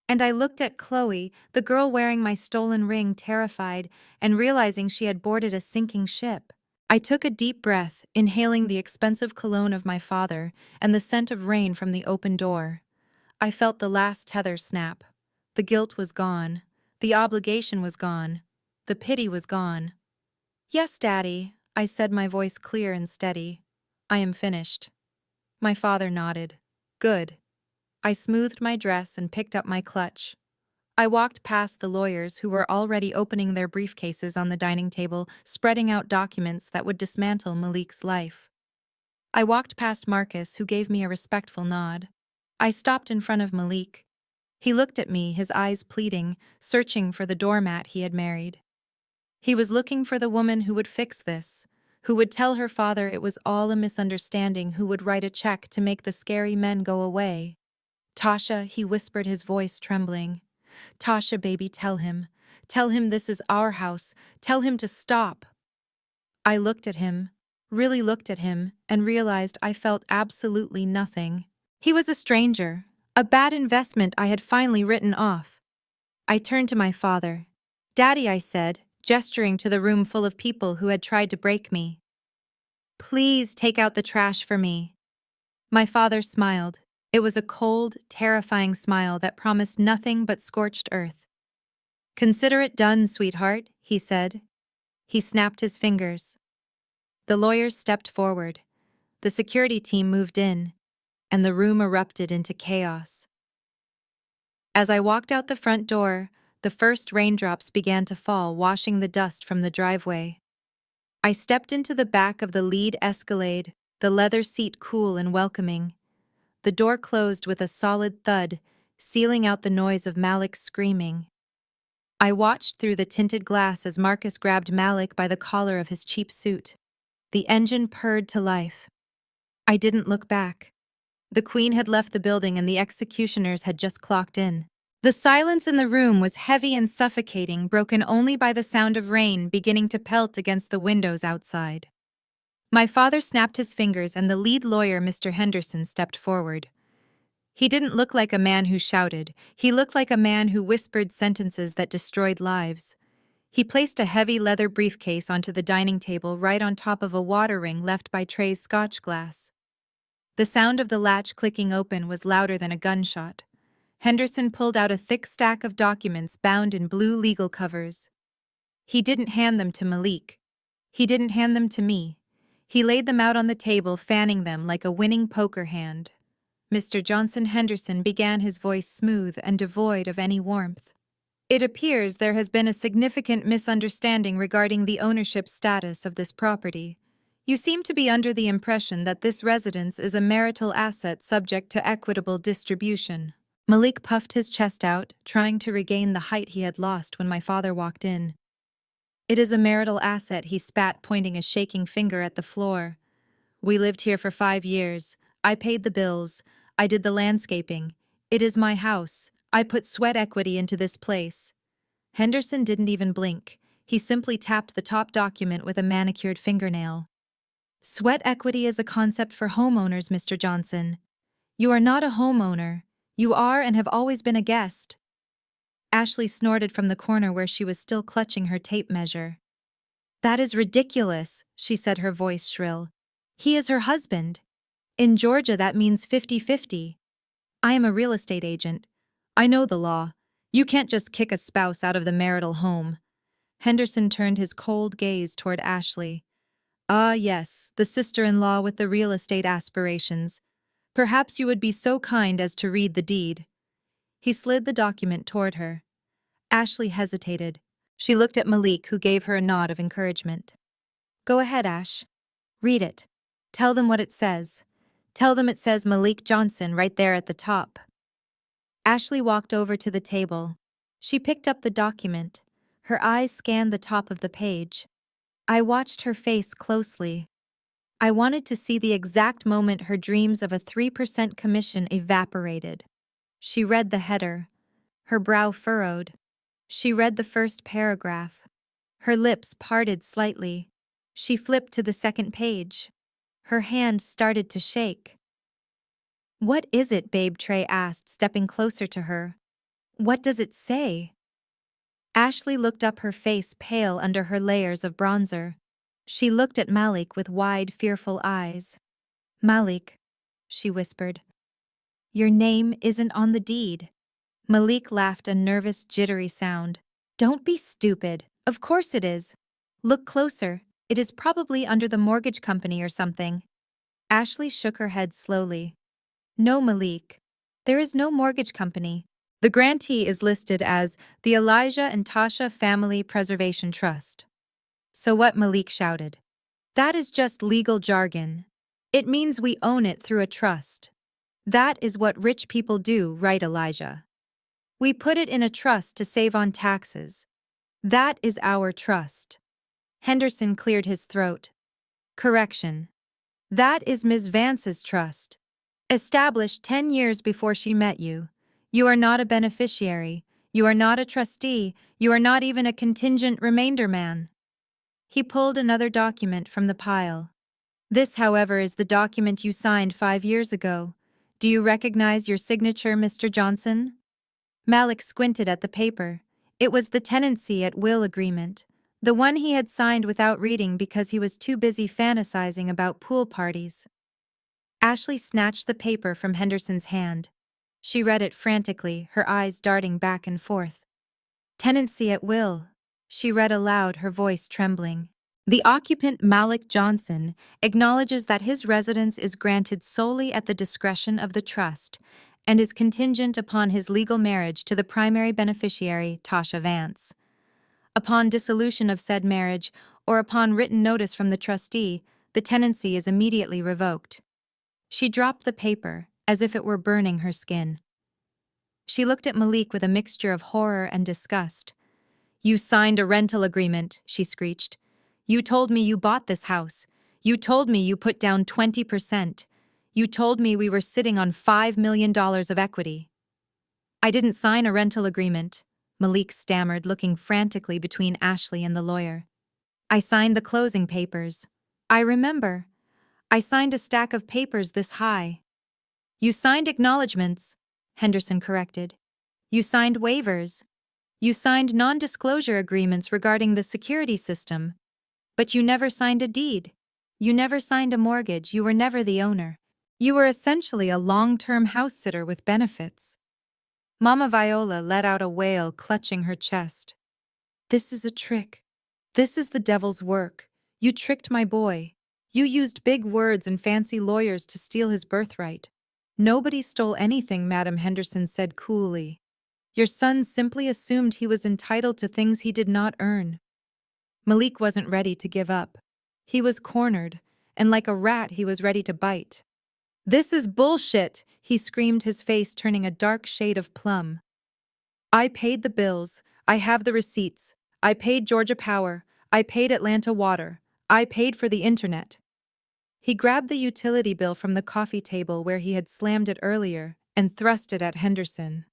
And I looked at Chloe, the girl wearing my stolen ring, terrified and realizing she had boarded a sinking ship. I took a deep breath, inhaling the expensive cologne of my father and the scent of rain from the open door. I felt the last tether snap. The guilt was gone. The obligation was gone. The pity was gone. "Yes, Daddy," I said, my voice clear and steady. "I am finished." My father nodded. "Good." I smoothed my dress and picked up my clutch. I walked past the lawyers, who were already opening their briefcases on the dining table, spreading out documents that would dismantle Malik's life. I walked past Marcus, who gave me a respectful nod. I stopped in front of Malik. He looked at me, his eyes pleading, searching for the doormat he had married. He was looking for the woman who would fix this, who would tell her father it was all a misunderstanding, who would write a check to make the scary men go away. "Tasha," he whispered, his voice trembling. "Tasha, baby, tell him. Tell him this is our house. Tell him to stop." I looked at him, really looked at him, and realized I felt absolutely nothing. He was a stranger, a bad investment I had finally written off. I turned to my father. "Daddy," I said, gesturing to the room full of people who had tried to break me. "Please take out the trash for me." My father smiled. It was a cold, terrifying smile that promised nothing but scorched earth. "Consider it done, sweetheart," he said. He snapped his fingers. The lawyers stepped forward. The security team moved in, and the room erupted into chaos. As I walked out the front door, the first raindrops began to fall, washing the dust from the driveway. I stepped into the back of the lead Escalade, the leather seat cool and welcoming. The door closed with a solid thud, sealing out the noise of Malik's screaming. I watched through the tinted glass as Marcus grabbed Malik by the collar of his cheap suit. The engine purred to life. I didn't look back. The Queen had left the building and the executioners had just clocked in. The silence in the room was heavy and suffocating, broken only by the sound of rain beginning to pelt against the windows outside. My father snapped his fingers and the lead lawyer, Mr. Henderson, stepped forward. He didn't look like a man who shouted. He looked like a man who whispered sentences that destroyed lives. He placed a heavy leather briefcase onto the dining table right on top of a water ring left by Trey's scotch glass. The sound of the latch clicking open was louder than a gunshot. Henderson pulled out a thick stack of documents bound in blue legal covers. He didn't hand them to Malik. He didn't hand them to me. He laid them out on the table, fanning them like a winning poker hand. Mr. Johnson Henderson began, his voice smooth and devoid of any warmth. "It appears there has been a significant misunderstanding regarding the ownership status of this property. You seem to be under the impression that this residence is a marital asset subject to equitable distribution." Malik puffed his chest out, trying to regain the height he had lost when my father walked in. "It is a marital asset," he spat, pointing a shaking finger at the floor. We lived here for 5 years. I paid the bills. I did the landscaping. It is my house. I put sweat equity into this place. Henderson didn't even blink. He simply tapped the top document with a manicured fingernail. Sweat equity is a concept for homeowners, Mr. Johnson. You are not a homeowner. You are and have always been a guest. Ashley snorted from the corner where she was still clutching her tape measure. That is ridiculous, she said, her voice shrill. He is her husband. In Georgia, that means 50-50. I am a real estate agent. I know the law. You can't just kick a spouse out of the marital home. Henderson turned his cold gaze toward Ashley. Ah, yes, the sister-in-law with the real estate aspirations. Perhaps you would be so kind as to read the deed. He slid the document toward her. Ashley hesitated. She looked at Malik, who gave her a nod of encouragement. Go ahead, Ash. Read it. Tell them what it says. Tell them it says Malik Johnson right there at the top. Ashley walked over to the table. She picked up the document. Her eyes scanned the top of the page. I watched her face closely. I wanted to see the exact moment her dreams of a 3% commission evaporated. She read the header. Her brow furrowed. She read the first paragraph. Her lips parted slightly. She flipped to the second page. Her hand started to shake. What is it, Babe? Trey asked, stepping closer to her. What does it say? Ashley looked up, her face pale under her layers of bronzer. She looked at Malik with wide, fearful eyes. Malik, she whispered. Your name isn't on the deed. Malik laughed, a nervous, jittery sound. Don't be stupid. Of course it is. Look closer. It is probably under the mortgage company or something. Ashley shook her head slowly. No, Malik. There is no mortgage company. The grantee is listed as the Elijah and Tasha Family Preservation Trust. So what? Malik shouted. That is just legal jargon. It means we own it through a trust. That is what rich people do, right, Elijah? We put it in a trust to save on taxes. That is our trust. Henderson cleared his throat. Correction. That is Ms. Vance's trust. Established 10 years before she met you. You are not a beneficiary. You are not a trustee. You are not even a contingent remainder man. He pulled another document from the pile. This, however, is the document you signed 5 years ago. Do you recognize your signature, Mr. Johnson? Malik squinted at the paper. It was the tenancy at will agreement, the one he had signed without reading because he was too busy fantasizing about pool parties. Ashley snatched the paper from Henderson's hand. She read it frantically, her eyes darting back and forth. Tenancy at will, she read aloud, her voice trembling. The occupant, Malik Johnson, acknowledges that his residence is granted solely at the discretion of the trust and is contingent upon his legal marriage to the primary beneficiary, Tasha Vance. Upon dissolution of said marriage, or upon written notice from the trustee, the tenancy is immediately revoked. She dropped the paper, as if it were burning her skin. She looked at Malik with a mixture of horror and disgust. You signed a rental agreement, she screeched. You told me you bought this house. You told me you put down 20%. You told me we were sitting on $5 million of equity. I didn't sign a rental agreement, Malik stammered, looking frantically between Ashley and the lawyer. I signed the closing papers. I remember. I signed a stack of papers this high. You signed acknowledgments, Henderson corrected. You signed waivers. You signed non-disclosure agreements regarding the security system. But you never signed a deed. You never signed a mortgage. You were never the owner. You were essentially a long-term house sitter with benefits. Mama Viola let out a wail, clutching her chest. This is a trick. This is the devil's work. You tricked my boy. You used big words and fancy lawyers to steal his birthright. Nobody stole anything, Madam Henderson said coolly. Your son simply assumed he was entitled to things he did not earn. Malik wasn't ready to give up. He was cornered, and like a rat he was ready to bite. This is bullshit, he screamed, his face turning a dark shade of plum. I paid the bills. I have the receipts. I paid Georgia Power. I paid Atlanta Water. I paid for the internet. He grabbed the utility bill from the coffee table where he had slammed it earlier and thrust it at Henderson.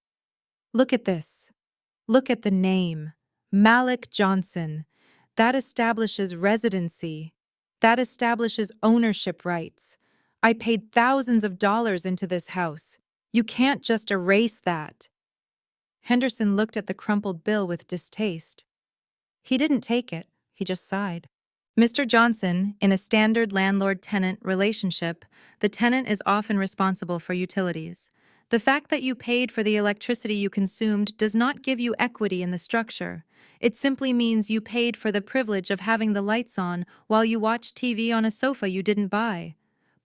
Look at this. Look at the name. Malik Johnson. That establishes residency. That establishes ownership rights. I paid thousands of dollars into this house. You can't just erase that. Henderson looked at the crumpled bill with distaste. He didn't take it, he just sighed. Mr. Johnson, in a standard landlord-tenant relationship, the tenant is often responsible for utilities. The fact that you paid for the electricity you consumed does not give you equity in the structure. It simply means you paid for the privilege of having the lights on while you watch TV on a sofa you didn't buy.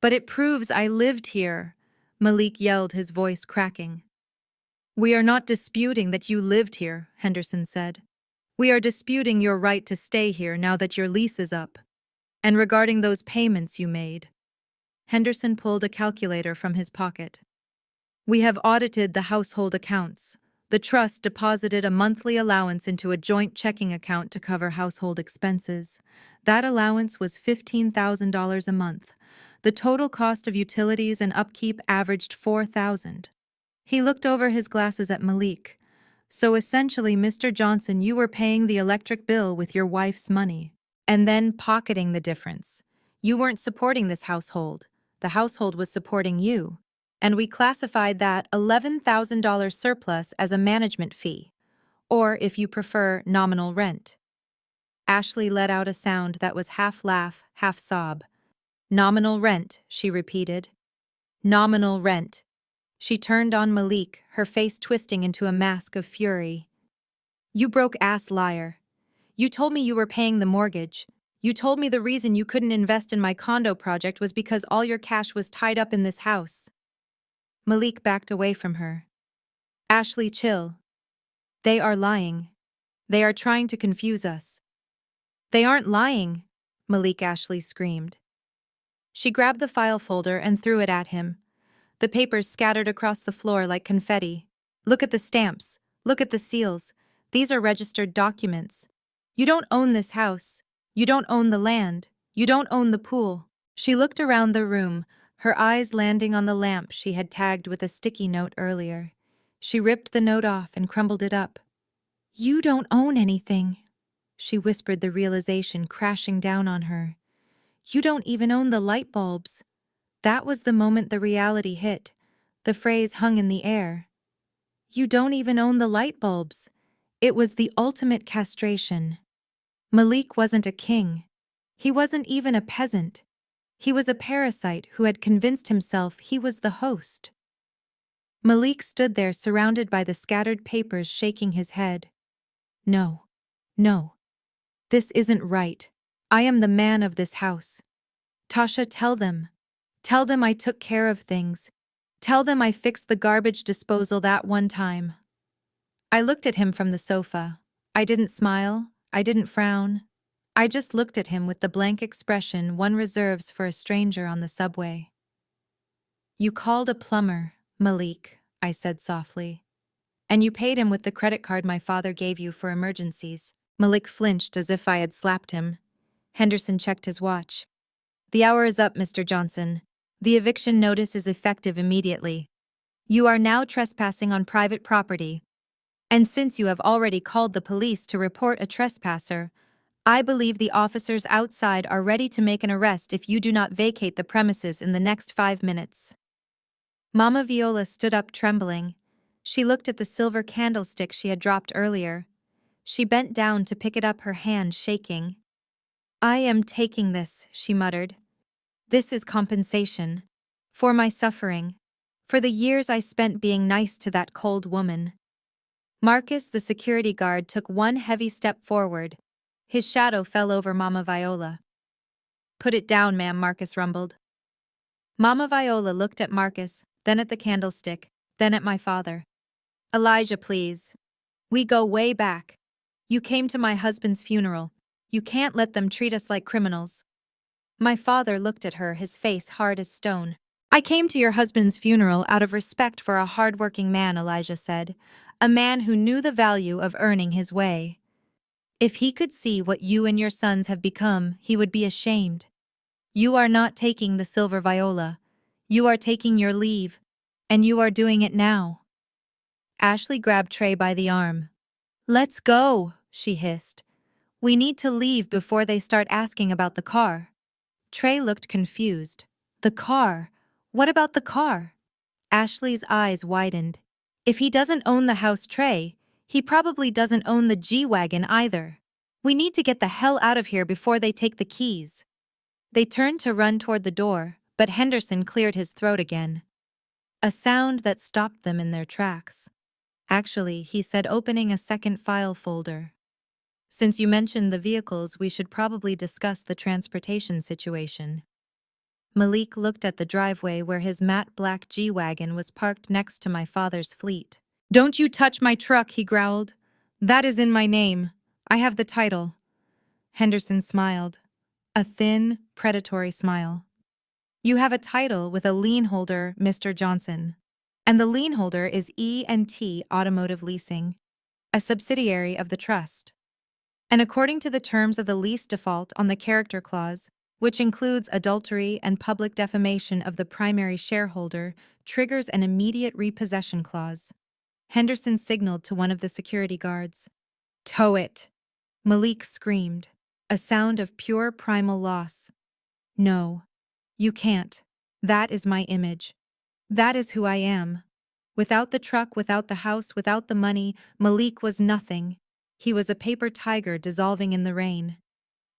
But it proves I lived here, Malik yelled, his voice cracking. We are not disputing that you lived here, Henderson said. We are disputing your right to stay here now that your lease is up. And regarding those payments you made. Henderson pulled a calculator from his pocket. We have audited the household accounts. The trust deposited a monthly allowance into a joint checking account to cover household expenses. That allowance was $15,000 a month. The total cost of utilities and upkeep averaged $4,000. He looked over his glasses at Malik. So essentially, Mr. Johnson, you were paying the electric bill with your wife's money, and then pocketing the difference. You weren't supporting this household. The household was supporting you. And we classified that $11,000 surplus as a management fee, or, if you prefer, nominal rent. Ashley let out a sound that was half laugh, half sob. Nominal rent, she repeated. Nominal rent. She turned on Malik, her face twisting into a mask of fury. You broke-ass liar. You told me you were paying the mortgage. You told me the reason you couldn't invest in my condo project was because all your cash was tied up in this house. Malik backed away from her. Ashley, chill. They are lying. They are trying to confuse us. They aren't lying, Malik Ashley screamed. She grabbed the file folder and threw it at him. The papers scattered across the floor like confetti. Look at the stamps. Look at the seals. These are registered documents. You don't own this house. You don't own the land. You don't own the pool. She looked around the room, her eyes landing on the lamp she had tagged with a sticky note earlier. She ripped the note off and crumbled it up. You don't own anything, she whispered, the realization crashing down on her. You don't even own the light bulbs. That was the moment the reality hit. The phrase hung in the air. You don't even own the light bulbs. It was the ultimate castration. Malik wasn't a king. He wasn't even a peasant. He was a parasite who had convinced himself he was the host. Malik stood there surrounded by the scattered papers, shaking his head. No. No. This isn't right. I am the man of this house. Tasha, tell them. Tell them I took care of things. Tell them I fixed the garbage disposal that one time. I looked at him from the sofa. I didn't smile. I didn't frown. I just looked at him with the blank expression one reserves for a stranger on the subway. You called a plumber, Malik, I said softly. And you paid him with the credit card my father gave you for emergencies. Malik flinched as if I had slapped him. Henderson checked his watch. The hour is up, Mr. Johnson. The eviction notice is effective immediately. You are now trespassing on private property. And since you have already called the police to report a trespasser, I believe the officers outside are ready to make an arrest if you do not vacate the premises in the next 5 minutes. Mama Viola stood up trembling. She looked at the silver candlestick she had dropped earlier. She bent down to pick it up, her hand shaking. I am taking this, she muttered. This is compensation. For my suffering. For the years I spent being nice to that cold woman. Marcus, the security guard, took one heavy step forward. His shadow fell over Mama Viola. Put it down, ma'am, Marcus rumbled. Mama Viola looked at Marcus, then at the candlestick, then at my father. Elijah, please. We go way back. You came to my husband's funeral. You can't let them treat us like criminals. My father looked at her, his face hard as stone. I came to your husband's funeral out of respect for a hard-working man, Elijah said. A man who knew the value of earning his way. If he could see what you and your sons have become, he would be ashamed. You are not taking the silver viola. You are taking your leave. And you are doing it now. Ashley grabbed Trey by the arm. Let's go, she hissed. We need to leave before they start asking about the car. Trey looked confused. The car? What about the car? Ashley's eyes widened. If he doesn't own the house Trey, he probably doesn't own the G-Wagon either. We need to get the hell out of here before they take the keys. They turned to run toward the door, but Henderson cleared his throat again. A sound that stopped them in their tracks. Actually, he said, opening a second file folder. Since you mentioned the vehicles, we should probably discuss the transportation situation. Malik looked at the driveway where his matte black G-Wagon was parked next to my father's fleet. Don't you touch my truck, he growled. That is in my name. I have the title. Henderson smiled. A thin, predatory smile. You have a title with a lien holder, Mr. Johnson. And the lien holder is E&T Automotive Leasing, a subsidiary of the trust. And according to the terms of the lease default on the character clause, which includes adultery and public defamation of the primary shareholder, triggers an immediate repossession clause. Henderson signaled to one of the security guards. Tow it! Malik screamed, a sound of pure primal loss. No, you can't. That is my image. That is who I am. Without the truck, without the house, without the money, Malik was nothing. He was a paper tiger dissolving in the rain.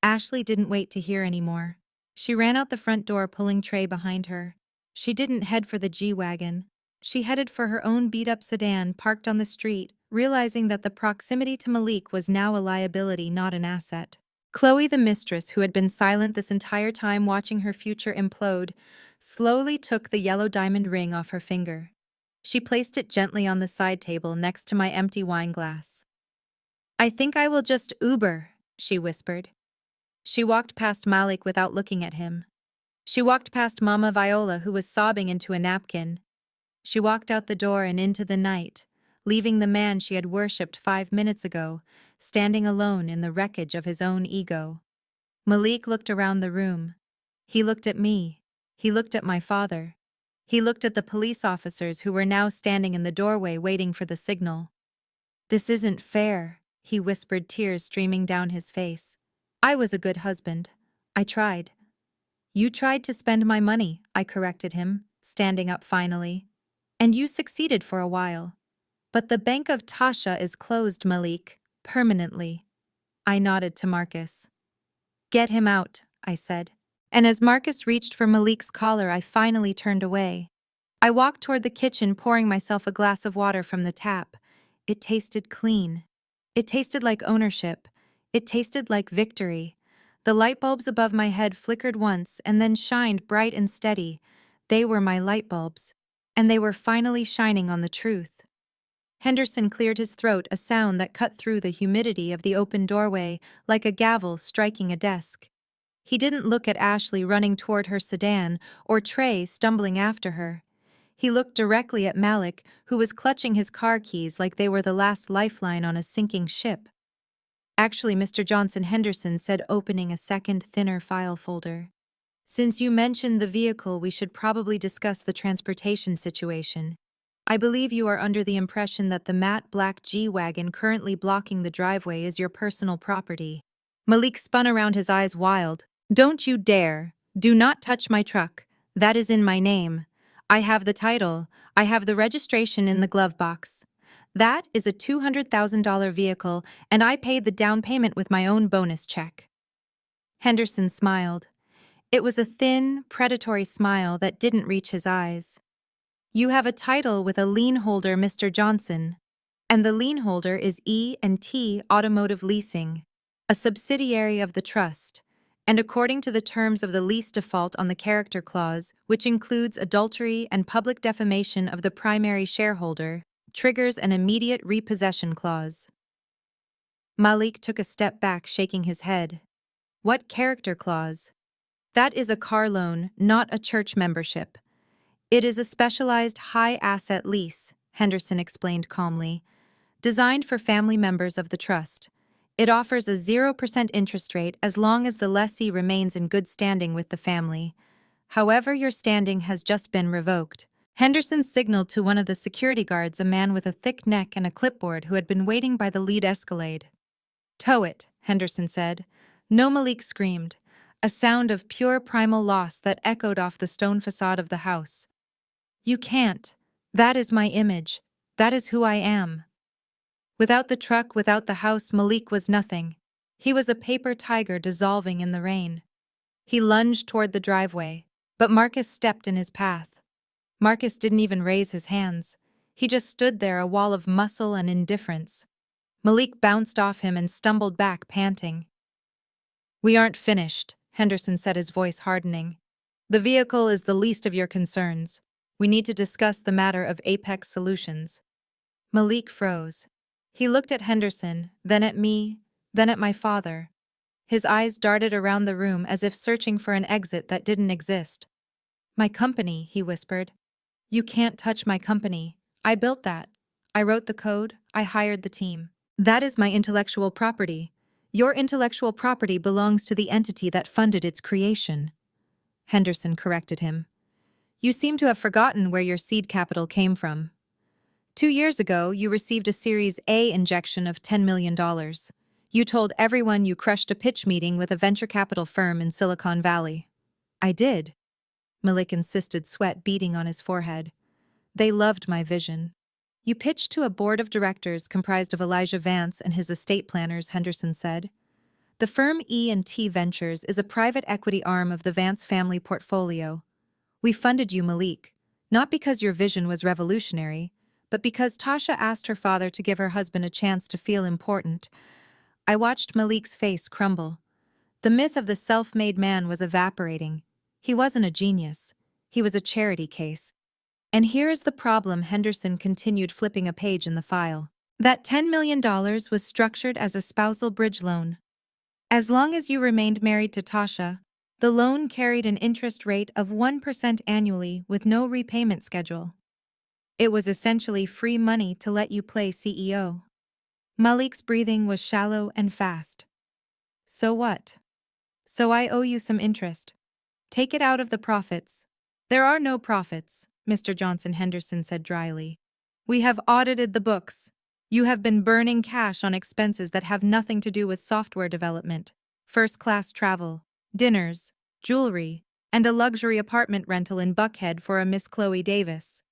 Ashley didn't wait to hear anymore. She ran out the front door, pulling Trey behind her. She didn't head for the G-Wagon. She headed for her own beat-up sedan parked on the street, realizing that the proximity to Malik was now a liability, not an asset. Chloe, the mistress, who had been silent this entire time watching her future implode, slowly took the yellow diamond ring off her finger. She placed it gently on the side table next to my empty wine glass. I think I will just Uber, she whispered. She walked past Malik without looking at him. She walked past Mama Viola, who was sobbing into a napkin. She walked out the door and into the night, leaving the man she had worshipped 5 minutes ago, standing alone in the wreckage of his own ego. Malik looked around the room. He looked at me. He looked at my father. He looked at the police officers who were now standing in the doorway waiting for the signal. This isn't fair, he whispered, tears streaming down his face. I was a good husband. I tried. You tried to spend my money, I corrected him, standing up finally. And you succeeded for a while. But the Bank of Tasha is closed, Malik, permanently. I nodded to Marcus. Get him out, I said. And as Marcus reached for Malik's collar, I finally turned away. I walked toward the kitchen, pouring myself a glass of water from the tap. It tasted clean. It tasted like ownership. It tasted like victory. The light bulbs above my head flickered once and then shined bright and steady. They were my light bulbs, and they were finally shining on the truth. Henderson cleared his throat, a sound that cut through the humidity of the open doorway like a gavel striking a desk. He didn't look at Ashley running toward her sedan or Trey stumbling after her. He looked directly at Malik, who was clutching his car keys like they were the last lifeline on a sinking ship. Actually, Mr. Johnson, Henderson said, opening a second, thinner file folder. Since you mentioned the vehicle, we should probably discuss the transportation situation. I believe you are under the impression that the matte black G-Wagon currently blocking the driveway is your personal property. Malik spun around, his eyes wild. Don't you dare. Do not touch my truck. That is in my name. I have the title. I have the registration in the glove box. That is a $200,000 vehicle, and I paid the down payment with my own bonus check. Henderson smiled. It was a thin, predatory smile that didn't reach his eyes. You have a title with a lien holder, Mr. Johnson, and the lien holder is E&T Automotive Leasing, a subsidiary of the trust, and according to the terms of the lease default on the character clause, which includes adultery and public defamation of the primary shareholder, triggers an immediate repossession clause. Malik took a step back, shaking his head. What character clause? That is a car loan, not a church membership. It is a specialized high-asset lease, Henderson explained calmly, designed for family members of the trust. It offers a 0% interest rate as long as the lessee remains in good standing with the family. However, your standing has just been revoked. Henderson signaled to one of the security guards, a man with a thick neck and a clipboard who had been waiting by the lead escalade. "Tow it," Henderson said. No, Malik screamed, a sound of pure primal loss that echoed off the stone facade of the house. "You can't. That is my image. That is who I am." Without the truck, without the house, Malik was nothing. He was a paper tiger dissolving in the rain. He lunged toward the driveway, but Marcus stepped in his path. Marcus didn't even raise his hands. He just stood there, a wall of muscle and indifference. Malik bounced off him and stumbled back, panting. "We aren't finished," Henderson said, his voice hardening. "The vehicle is the least of your concerns. We need to discuss the matter of Apex Solutions." Malik froze. He looked at Henderson, then at me, then at my father. His eyes darted around the room as if searching for an exit that didn't exist. "My company," he whispered. "You can't touch my company. I built that. I wrote the code. I hired the team. That is my intellectual property. Your intellectual property belongs to the entity that funded its creation." Henderson corrected him. "You seem to have forgotten where your seed capital came from. 2 years ago, you received a Series A injection of $10 million. You told everyone you crushed a pitch meeting with a venture capital firm in Silicon Valley." "I did," Malik insisted, sweat beading on his forehead. "They loved my vision." "You pitched to a board of directors comprised of Elijah Vance and his estate planners," Henderson said. "The firm E&T Ventures is a private equity arm of the Vance family portfolio. We funded you, Malik, not because your vision was revolutionary, but because Tasha asked her father to give her husband a chance to feel important." I watched Malik's face crumble. The myth of the self-made man was evaporating. He wasn't a genius. He was a charity case. "And here is the problem," Henderson continued, flipping a page in the file. "That $10 million was structured as a spousal bridge loan. As long as you remained married to Tasha, the loan carried an interest rate of 1% annually with no repayment schedule. It was essentially free money to let you play CEO." Malik's breathing was shallow and fast. "So what? So I owe you some interest. Take it out of the profits." "There are no profits," Mr. Johnson, Henderson said dryly. "We have audited the books. You have been burning cash on expenses that have nothing to do with software development, first-class travel, dinners, jewelry, and a luxury apartment rental in Buckhead for a Miss Chloe Davis."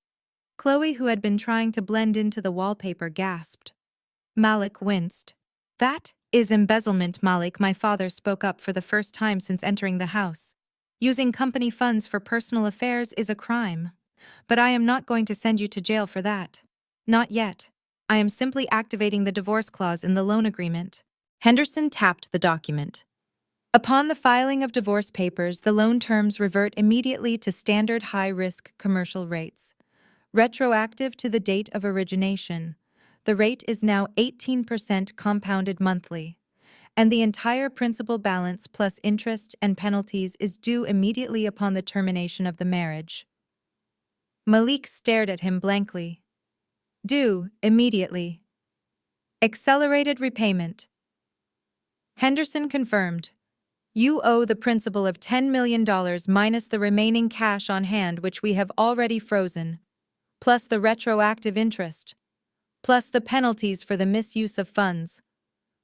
Chloe, who had been trying to blend into the wallpaper, gasped. Malik winced. "That is embezzlement, Malik," my father spoke up for the first time since entering the house. "Using company funds for personal affairs is a crime. But I am not going to send you to jail for that. Not yet. I am simply activating the divorce clause in the loan agreement." Henderson tapped the document. "Upon the filing of divorce papers, the loan terms revert immediately to standard high-risk commercial rates, retroactive to the date of origination. The rate is now 18% compounded monthly, and the entire principal balance plus interest and penalties is due immediately upon the termination of the marriage." Malik stared at him blankly. "Due immediately. Accelerated repayment." Henderson confirmed. "You owe the principal of $10 million minus the remaining cash on hand, which we have already frozen, plus the retroactive interest, plus the penalties for the misuse of funds,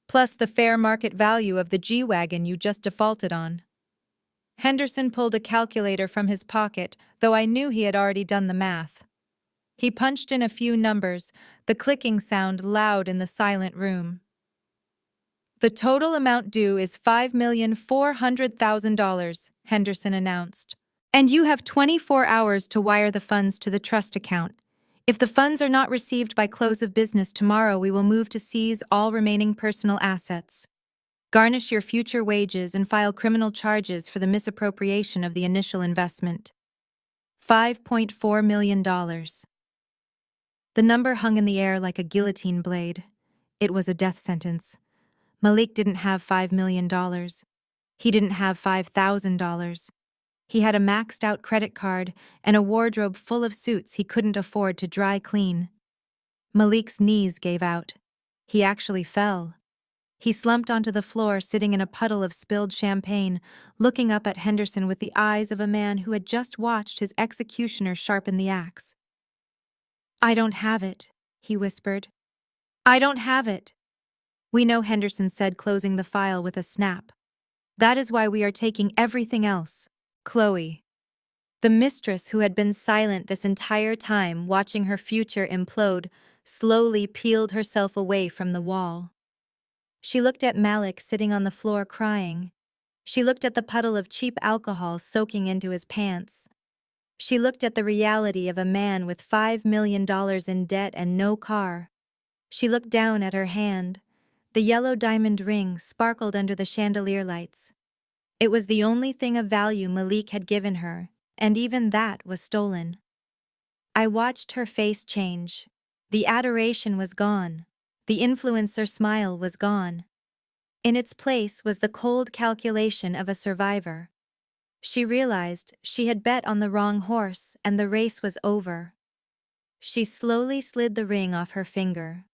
plus the fair market value of the G-Wagon you just defaulted on." Henderson pulled a calculator from his pocket, though I knew he had already done the math. He punched in a few numbers, the clicking sound loud in the silent room. "The total amount due is $5,400,000, Henderson announced. "And you have 24 hours to wire the funds to the trust account. If the funds are not received by close of business tomorrow, we will move to seize all remaining personal assets, garnish your future wages, and file criminal charges for the misappropriation of the initial investment. $5.4 million. The number hung in the air like a guillotine blade. It was a death sentence. Malik didn't have $5 million. He didn't have $5,000. He had a maxed-out credit card and a wardrobe full of suits he couldn't afford to dry clean. Malik's knees gave out. He actually fell. He slumped onto the floor, sitting in a puddle of spilled champagne, looking up at Henderson with the eyes of a man who had just watched his executioner sharpen the axe. "I don't have it," he whispered. "I don't have it." "We know," Henderson said, closing the file with a snap. "That is why we are taking everything else." Chloe, the mistress who had been silent this entire time, watching her future implode, slowly peeled herself away from the wall. She looked at Malik sitting on the floor crying. She looked at the puddle of cheap alcohol soaking into his pants. She looked at the reality of a man with $5 million in debt and no car. She looked down at her hand. The yellow diamond ring sparkled under the chandelier lights. It was the only thing of value Malik had given her, and even that was stolen. I watched her face change. The adoration was gone. The influencer smile was gone. In its place was the cold calculation of a survivor. She realized she had bet on the wrong horse and the race was over. She slowly slid the ring off her finger.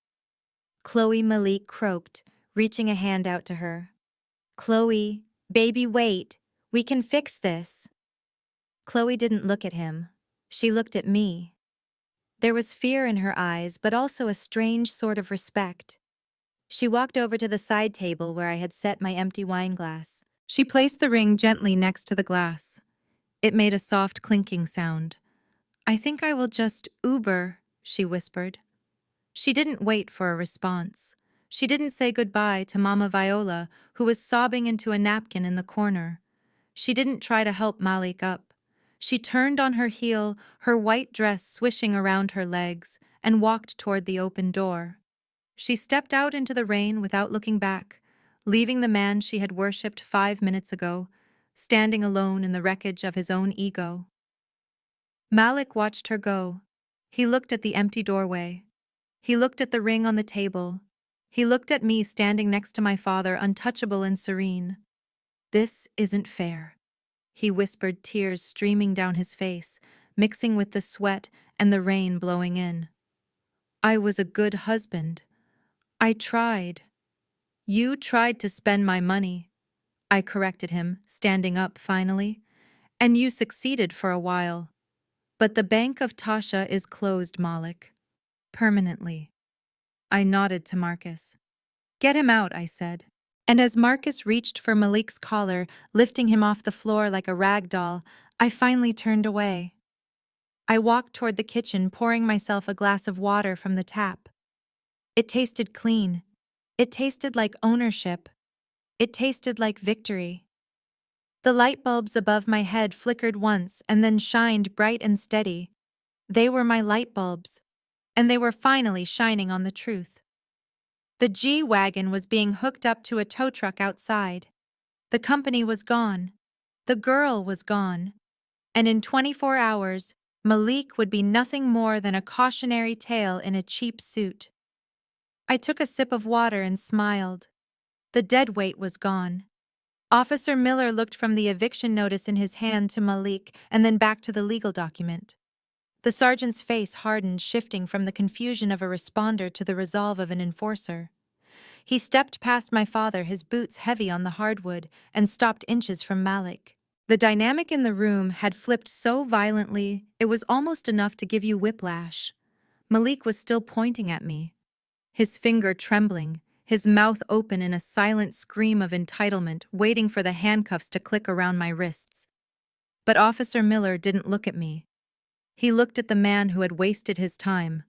"Chloe," Malik croaked, reaching a hand out to her. "Chloe, baby, wait. We can fix this." Chloe didn't look at him. She looked at me. There was fear in her eyes, but also a strange sort of respect. She walked over to the side table where I had set my empty wine glass. She placed the ring gently next to the glass. It made a soft clinking sound. "I think I will just Uber," she whispered. She didn't wait for a response. She didn't say goodbye to Mama Viola, who was sobbing into a napkin in the corner. She didn't try to help Malik up. She turned on her heel, her white dress swishing around her legs, and walked toward the open door. She stepped out into the rain without looking back, leaving the man she had worshipped 5 minutes ago, standing alone in the wreckage of his own ego. Malik watched her go. He looked at the empty doorway. He looked at the ring on the table. He looked at me standing next to my father, untouchable and serene. "This isn't fair," he whispered, tears streaming down his face, mixing with the sweat and the rain blowing in. "I was a good husband. I tried." "You tried to spend my money," I corrected him, standing up finally. "And you succeeded for a while. But the Bank of Tasha is closed, Malik. Permanently." I nodded to Marcus. "Get him out," I said. And as Marcus reached for Malik's collar, lifting him off the floor like a rag doll, I finally turned away. I walked toward the kitchen, pouring myself a glass of water from the tap. It tasted clean. It tasted like ownership. It tasted like victory. The light bulbs above my head flickered once and then shined bright and steady. They were my light bulbs, and they were finally shining on the truth. The G-Wagon was being hooked up to a tow truck outside. The company was gone. The girl was gone. And in 24 hours, Malik would be nothing more than a cautionary tale in a cheap suit. I took a sip of water and smiled. The deadweight was gone. Officer Miller looked from the eviction notice in his hand to Malik and then back to the legal document. The sergeant's face hardened, shifting from the confusion of a responder to the resolve of an enforcer. He stepped past my father, his boots heavy on the hardwood, and stopped inches from Malik. The dynamic in the room had flipped so violently, it was almost enough to give you whiplash. Malik was still pointing at me, his finger trembling, his mouth open in a silent scream of entitlement, waiting for the handcuffs to click around my wrists. But Officer Miller didn't look at me. He looked at the man who had wasted his time.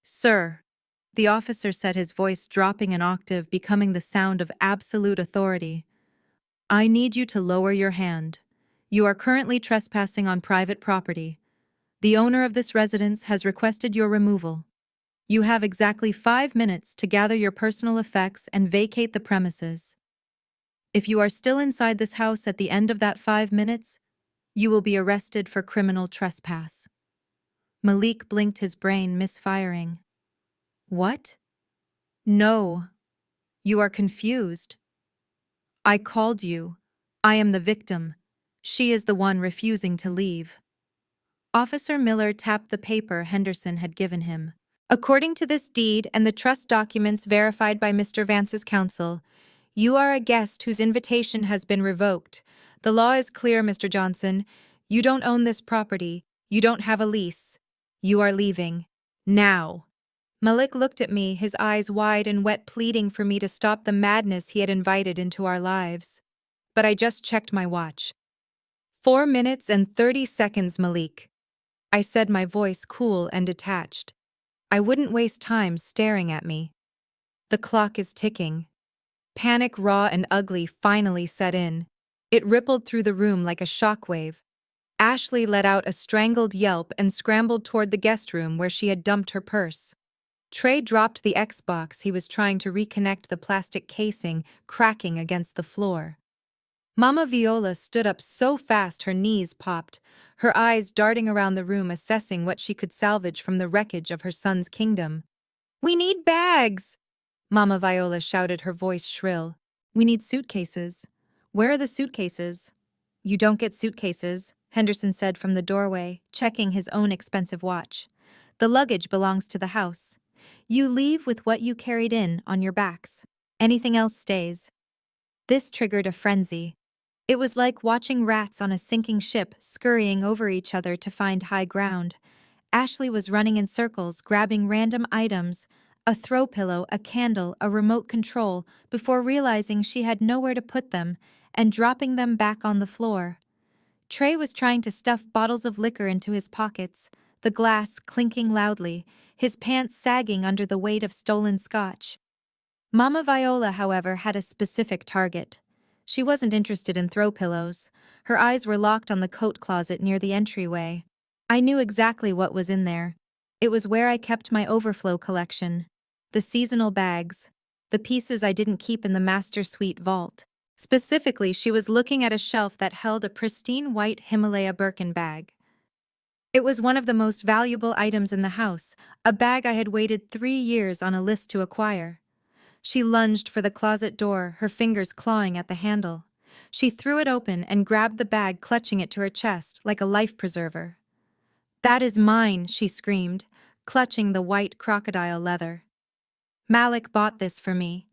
"Sir," the officer said, his voice dropping an octave, becoming the sound of absolute authority, "I need you to lower your hand. You are currently trespassing on private property. The owner of this residence has requested your removal. You have exactly 5 minutes to gather your personal effects and vacate the premises. If you are still inside this house at the end of that 5 minutes, you will be arrested for criminal trespass." Malik blinked, his brain misfiring. "What? No. You are confused. I called you. I am the victim. She is the one refusing to leave." Officer Miller tapped the paper Henderson had given him. According to this deed and the trust documents verified by Mr. Vance's counsel, you are a guest whose invitation has been revoked. The law is clear, Mr. Johnson. You don't own this property. You don't have a lease. You are leaving. Now. Malik looked at me, his eyes wide and wet, pleading for me to stop the madness he had invited into our lives. But I just checked my watch. 4 minutes and 30 seconds, Malik. I said, my voice cool and detached. I wouldn't waste time staring at me. The clock is ticking. Panic, raw and ugly, finally set in. It rippled through the room like a shockwave. Ashley let out a strangled yelp and scrambled toward the guest room where she had dumped her purse. Trey dropped the Xbox he was trying to reconnect, the plastic casing cracking against the floor. Mama Viola stood up so fast her knees popped, her eyes darting around the room assessing what she could salvage from the wreckage of her son's kingdom. "We need bags!" Mama Viola shouted, her voice shrill. "We need suitcases. Where are the suitcases?" "You don't get suitcases," Henderson said from the doorway, checking his own expensive watch. "The luggage belongs to the house. You leave with what you carried in on your backs. Anything else stays." This triggered a frenzy. It was like watching rats on a sinking ship scurrying over each other to find high ground. Ashley was running in circles, grabbing random items, a throw pillow, a candle, a remote control, before realizing she had nowhere to put them, and dropping them back on the floor. Trey was trying to stuff bottles of liquor into his pockets, the glass clinking loudly, his pants sagging under the weight of stolen scotch. Mama Viola, however, had a specific target. She wasn't interested in throw pillows. Her eyes were locked on the coat closet near the entryway. I knew exactly what was in there. It was where I kept my overflow collection. The seasonal bags. The pieces I didn't keep in the master suite vault. Specifically, she was looking at a shelf that held a pristine white Himalaya Birkin bag. It was one of the most valuable items in the house, a bag I had waited 3 years on a list to acquire. She lunged for the closet door, her fingers clawing at the handle. She threw it open and grabbed the bag, clutching it to her chest like a life preserver. "That is mine," she screamed, clutching the white crocodile leather. "Malik bought this for me.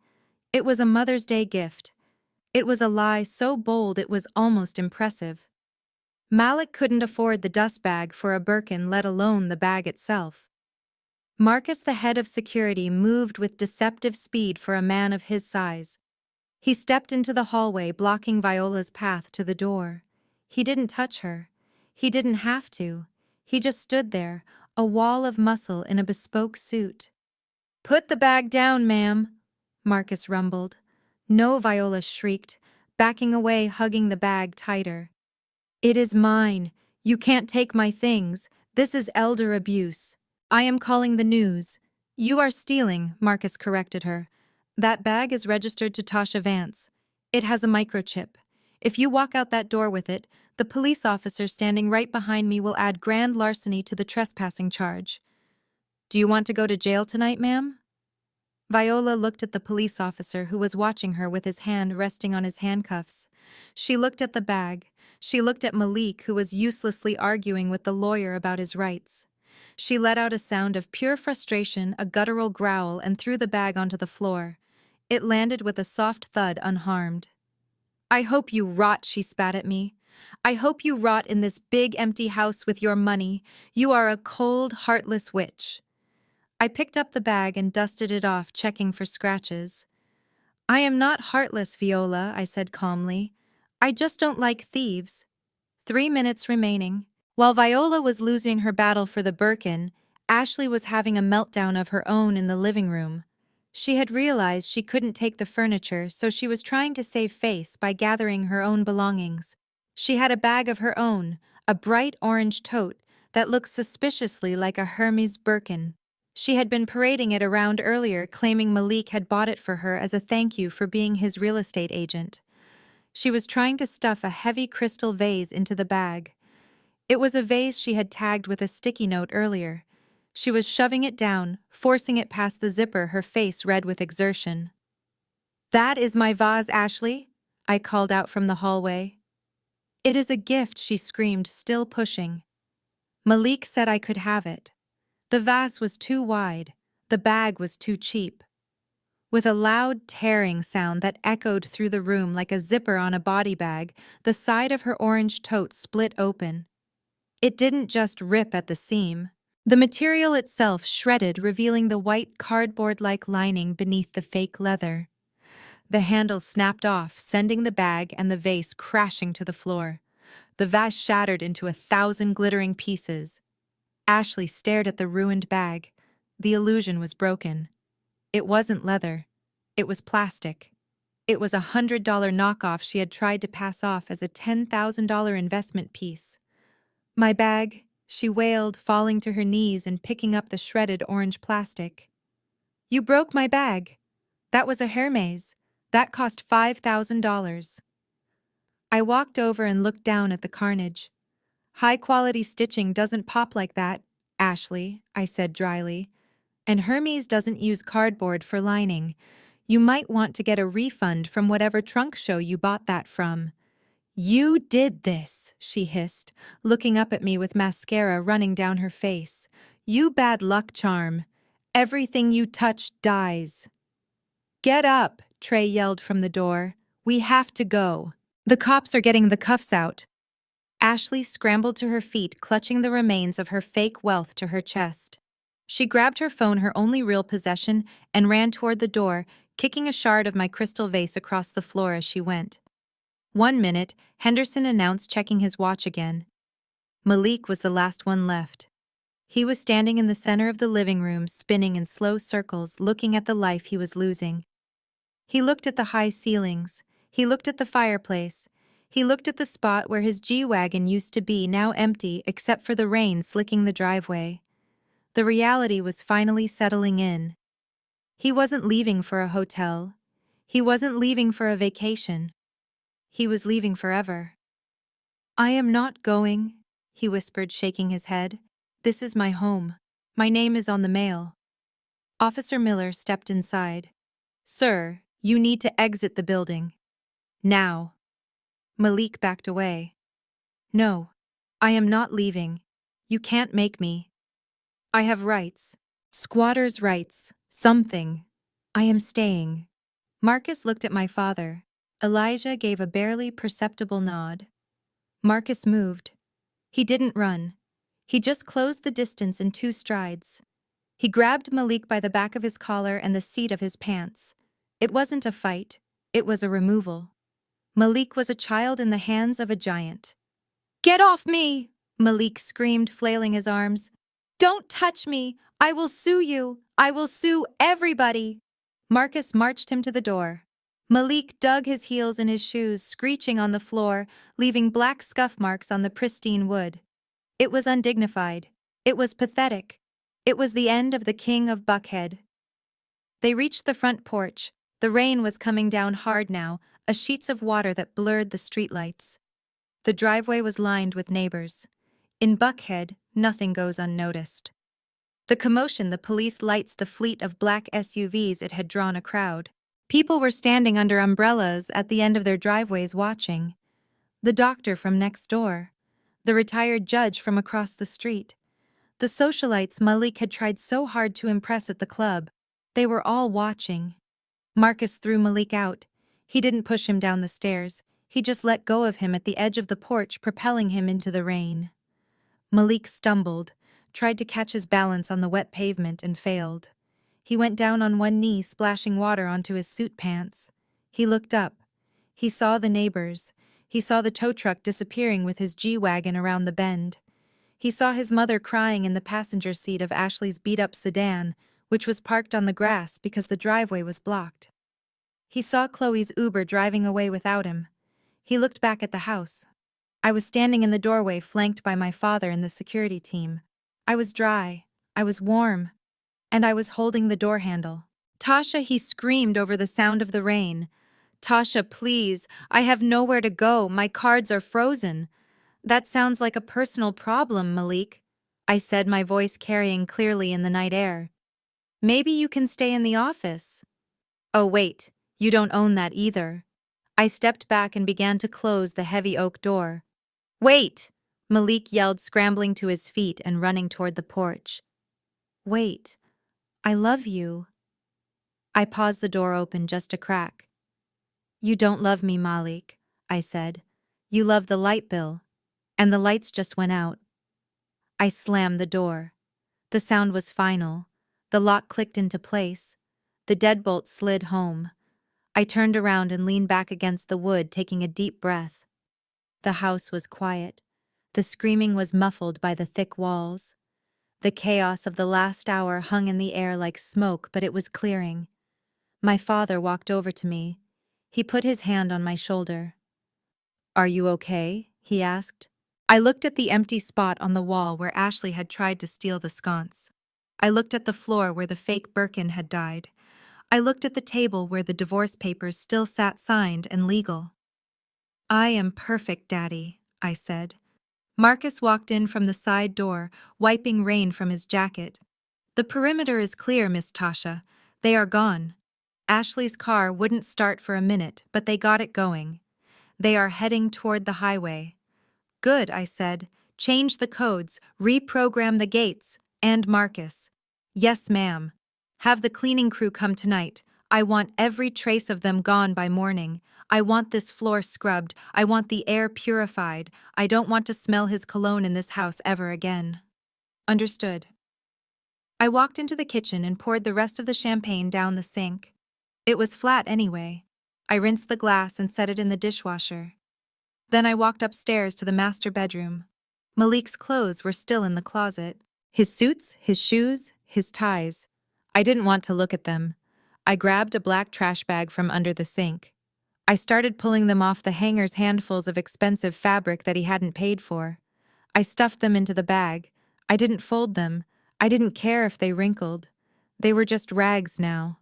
It was a Mother's Day gift." It was a lie so bold it was almost impressive. Malik couldn't afford the dust bag for a Birkin, let alone the bag itself. Marcus, the head of security, moved with deceptive speed for a man of his size. He stepped into the hallway, blocking Viola's path to the door. He didn't touch her. He didn't have to. He just stood there, a wall of muscle in a bespoke suit. "Put the bag down, ma'am," Marcus rumbled. "No," Viola shrieked, backing away, hugging the bag tighter. "It is mine. You can't take my things. This is elder abuse. I am calling the news." "You are stealing," Marcus corrected her. "That bag is registered to Tasha Vance. It has a microchip. If you walk out that door with it, the police officer standing right behind me will add grand larceny to the trespassing charge. Do you want to go to jail tonight, ma'am?" Viola looked at the police officer who was watching her with his hand resting on his handcuffs. She looked at the bag. She looked at Malik, who was uselessly arguing with the lawyer about his rights. She let out a sound of pure frustration, a guttural growl, and threw the bag onto the floor. It landed with a soft thud, unharmed. "I hope you rot," she spat at me. "I hope you rot in this big empty house with your money. You are a cold, heartless witch." I picked up the bag and dusted it off, checking for scratches. "I am not heartless, Viola," I said calmly. "I just don't like thieves." 3 minutes remaining. While Viola was losing her battle for the Birkin, Ashley was having a meltdown of her own in the living room. She had realized she couldn't take the furniture, so she was trying to save face by gathering her own belongings. She had a bag of her own, a bright orange tote that looked suspiciously like a Hermes Birkin. She had been parading it around earlier, claiming Malik had bought it for her as a thank you for being his real estate agent. She was trying to stuff a heavy crystal vase into the bag. It was a vase she had tagged with a sticky note earlier. She was shoving it down, forcing it past the zipper, her face red with exertion. "That is my vase, Ashley," I called out from the hallway. "It is a gift," she screamed, still pushing. "Malik said I could have it." The vase was too wide. The bag was too cheap. With a loud tearing sound that echoed through the room like a zipper on a body bag, the side of her orange tote split open. It didn't just rip at the seam. The material itself shredded, revealing the white cardboard-like lining beneath the fake leather. The handle snapped off, sending the bag and the vase crashing to the floor. The vase shattered into 1,000 glittering pieces. Ashley stared at the ruined bag. The illusion was broken. It wasn't leather. It was plastic. It was $100 knockoff she had tried to pass off as a $10,000 investment piece. "My bag," she wailed, falling to her knees and picking up the shredded orange plastic. "You broke my bag. That was a Hermes. That cost $5,000. I walked over and looked down at the carnage. "High-quality stitching doesn't pop like that, Ashley," I said dryly. "And Hermes doesn't use cardboard for lining. You might want to get a refund from whatever trunk show you bought that from." "You did this," she hissed, looking up at me with mascara running down her face. "You bad luck charm. Everything you touch dies." "Get up," Trey yelled from the door. "We have to go. The cops are getting the cuffs out." Ashley scrambled to her feet, clutching the remains of her fake wealth to her chest. She grabbed her phone, her only real possession, and ran toward the door, kicking a shard of my crystal vase across the floor as she went. 1 minute, Henderson announced, checking his watch again. Malik was the last one left. He was standing in the center of the living room, spinning in slow circles, looking at the life he was losing. He looked at the high ceilings. He looked at the fireplace. He looked at the spot where his G-Wagon used to be, now empty except for the rain slicking the driveway. The reality was finally settling in. He wasn't leaving for a hotel. He wasn't leaving for a vacation. He was leaving forever. "I am not going," he whispered, shaking his head. "This is my home. My name is on the mail." Officer Miller stepped inside. "Sir, you need to exit the building. Now." Malik backed away. "No, I am not leaving. You can't make me. I have rights. Squatters' rights. Something. I am staying." Marcus looked at my father. Elijah gave a barely perceptible nod. Marcus moved. He didn't run. He just closed the distance in 2 strides. He grabbed Malik by the back of his collar and the seat of his pants. It wasn't a fight. It was a removal. Malik was a child in the hands of a giant. "Get off me!" Malik screamed, flailing his arms. "Don't touch me! I will sue you! I will sue everybody!" Marcus marched him to the door. Malik dug his heels in his shoes, screeching on the floor, leaving black scuff marks on the pristine wood. It was undignified. It was pathetic. It was the end of the king of Buckhead. They reached the front porch. The rain was coming down hard now, a sheets of water that blurred the streetlights. The driveway was lined with neighbors. In Buckhead, nothing goes unnoticed. The commotion, the police lights, the fleet of black SUVs, it had drawn a crowd. People were standing under umbrellas at the end of their driveways watching. The doctor from next door. The retired judge from across the street. The socialites Malik had tried so hard to impress at the club. They were all watching. Marcus threw Malik out. He didn't push him down the stairs. He just let go of him at the edge of the porch, propelling him into the rain. Malik stumbled, tried to catch his balance on the wet pavement, and failed. He went down on one knee, splashing water onto his suit pants. He looked up. He saw the neighbors. He saw the tow truck disappearing with his G-Wagon around the bend. He saw his mother crying in the passenger seat of Ashley's beat-up sedan, which was parked on the grass because the driveway was blocked. He saw Chloe's Uber driving away without him. He looked back at the house. I was standing in the doorway, flanked by my father and the security team. I was dry. I was warm. And I was holding the door handle. "Tasha," he screamed over the sound of the rain. "Tasha, please. I have nowhere to go. My cards are frozen." "That sounds like a personal problem, Malik," I said, my voice carrying clearly in the night air. "Maybe you can stay in the office." "Oh, wait. You don't own that either." I stepped back and began to close the heavy oak door. "Wait!" Malik yelled, scrambling to his feet and running toward the porch. Wait, I love you. I paused the door open just a crack. You don't love me, Malik, I said. You love the light bill. And the lights just went out. I slammed the door. The sound was final. The lock clicked into place. The deadbolt slid home. I turned around and leaned back against the wood, taking a deep breath. The house was quiet. The screaming was muffled by the thick walls. The chaos of the last hour hung in the air like smoke, but it was clearing. My father walked over to me. He put his hand on my shoulder. "Are you okay?" he asked. I looked at the empty spot on the wall where Ashley had tried to steal the sconce. I looked at the floor where the fake Birkin had died. I looked at the table where the divorce papers still sat signed and legal. "I am perfect, Daddy," I said. Marcus walked in from the side door, wiping rain from his jacket. "The perimeter is clear, Miss Tasha. They are gone." Ashley's car wouldn't start for a minute, but they got it going. "They are heading toward the highway." "Good," I said. "Change the codes, reprogram the gates." And Marcus. "Yes, ma'am. Have the cleaning crew come tonight. I want every trace of them gone by morning. I want this floor scrubbed. I want the air purified. I don't want to smell his cologne in this house ever again." Understood. I walked into the kitchen and poured the rest of the champagne down the sink. It was flat anyway. I rinsed the glass and set it in the dishwasher. Then I walked upstairs to the master bedroom. Malik's clothes were still in the closet. His suits, his shoes, his ties. I didn't want to look at them. I grabbed a black trash bag from under the sink. I started pulling them off the hangers, handfuls of expensive fabric that he hadn't paid for. I stuffed them into the bag. I didn't fold them. I didn't care if they wrinkled. They were just rags now.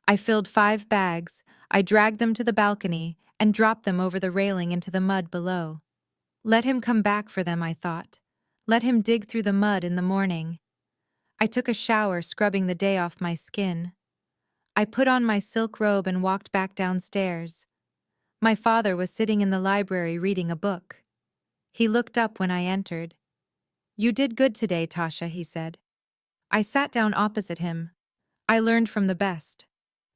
I filled 5 bags. I dragged them to the balcony and dropped them over the railing into the mud below. Let him come back for them, I thought. Let him dig through the mud in the morning. I took a shower, scrubbing the day off my skin. I put on my silk robe and walked back downstairs. My father was sitting in the library reading a book. He looked up when I entered. "You did good today, Tasha," he said. I sat down opposite him. I learned from the best.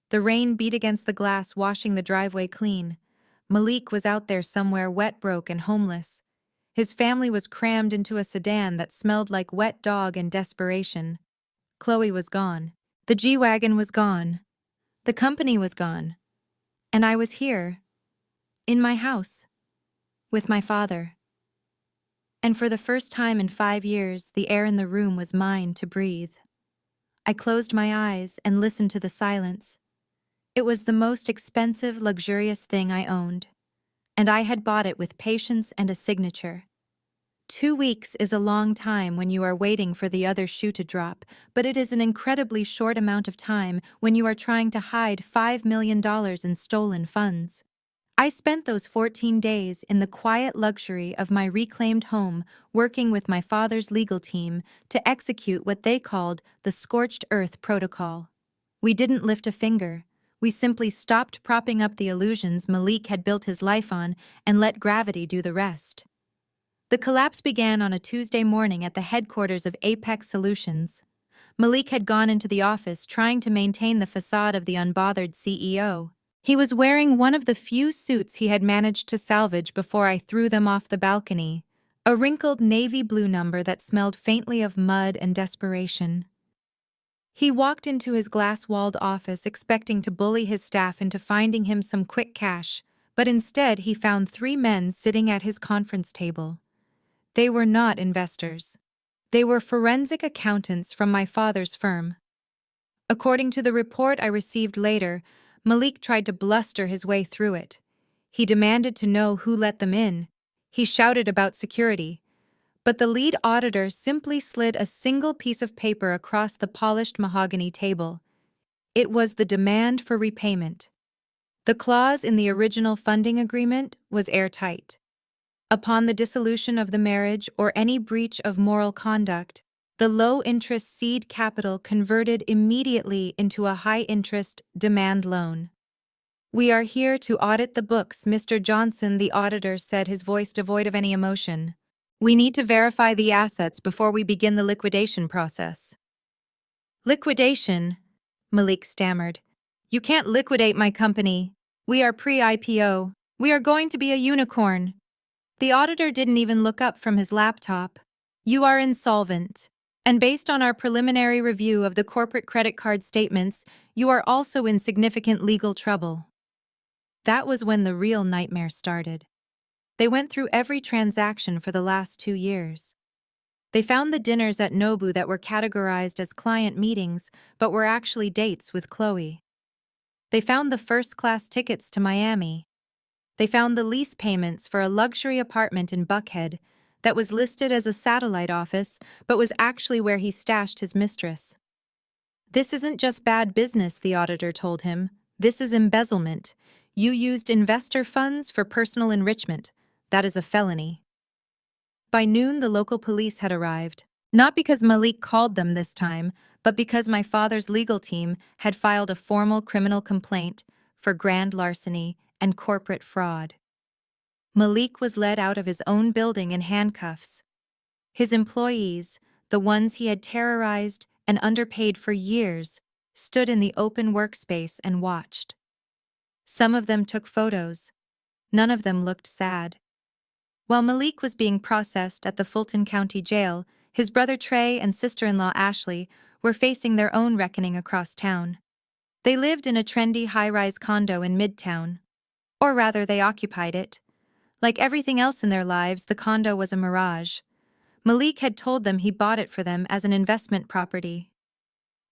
The rain beat against the glass, washing the driveway clean. Malik was out there somewhere, wet, broke, and homeless. His family was crammed into a sedan that smelled like wet dog and desperation. Chloe was gone. The G-Wagon was gone. The company was gone. And I was here, in my house, with my father. And for the first time in 5 years, the air in the room was mine to breathe. I closed my eyes and listened to the silence. It was the most expensive, luxurious thing I owned, and I had bought it with patience and a signature. 2 weeks is a long time when you are waiting for the other shoe to drop, but it is an incredibly short amount of time when you are trying to hide $5 million in stolen funds. I spent those 14 days in the quiet luxury of my reclaimed home, working with my father's legal team to execute what they called the scorched earth protocol. We didn't lift a finger. We simply stopped propping up the illusions Malik had built his life on and let gravity do the rest. The collapse began on a Tuesday morning at the headquarters of Apex Solutions. Malik had gone into the office trying to maintain the facade of the unbothered CEO. He was wearing one of the few suits he had managed to salvage before I threw them off the balcony, a wrinkled navy blue number that smelled faintly of mud and desperation. He walked into his glass-walled office expecting to bully his staff into finding him some quick cash, but instead he found 3 men sitting at his conference table. They were not investors. They were forensic accountants from my father's firm. According to the report I received later, Malik tried to bluster his way through it. He demanded to know who let them in. He shouted about security. But the lead auditor simply slid a single piece of paper across the polished mahogany table. It was the demand for repayment. The clause in the original funding agreement was airtight. Upon the dissolution of the marriage or any breach of moral conduct, the low-interest seed capital converted immediately into a high-interest demand loan. "We are here to audit the books," Mr. Johnson, the auditor, said, his voice devoid of any emotion. "We need to verify the assets before we begin the liquidation process." Liquidation, Malik stammered. You can't liquidate my company. We are pre-IPO. We are going to be a unicorn. The auditor didn't even look up from his laptop. You are insolvent. And based on our preliminary review of the corporate credit card statements, you are also in significant legal trouble. That was when the real nightmare started. They went through every transaction for the last 2 years. They found the dinners at Nobu that were categorized as client meetings but were actually dates with Chloe. They found the first-class tickets to Miami. They found the lease payments for a luxury apartment in Buckhead that was listed as a satellite office but was actually where he stashed his mistress. This isn't just bad business, the auditor told him. This is embezzlement. You used investor funds for personal enrichment. That is a felony. By noon, the local police had arrived. Not because Malik called them this time, but because my father's legal team had filed a formal criminal complaint for grand larceny and corporate fraud. Malik was led out of his own building in handcuffs. His employees, the ones he had terrorized and underpaid for years, stood in the open workspace and watched. Some of them took photos. None of them looked sad. While Malik was being processed at the Fulton County Jail, his brother Trey and sister-in-law Ashley were facing their own reckoning across town. They lived in a trendy high-rise condo in Midtown. Or rather, they occupied it. Like everything else in their lives, the condo was a mirage. Malik had told them he bought it for them as an investment property.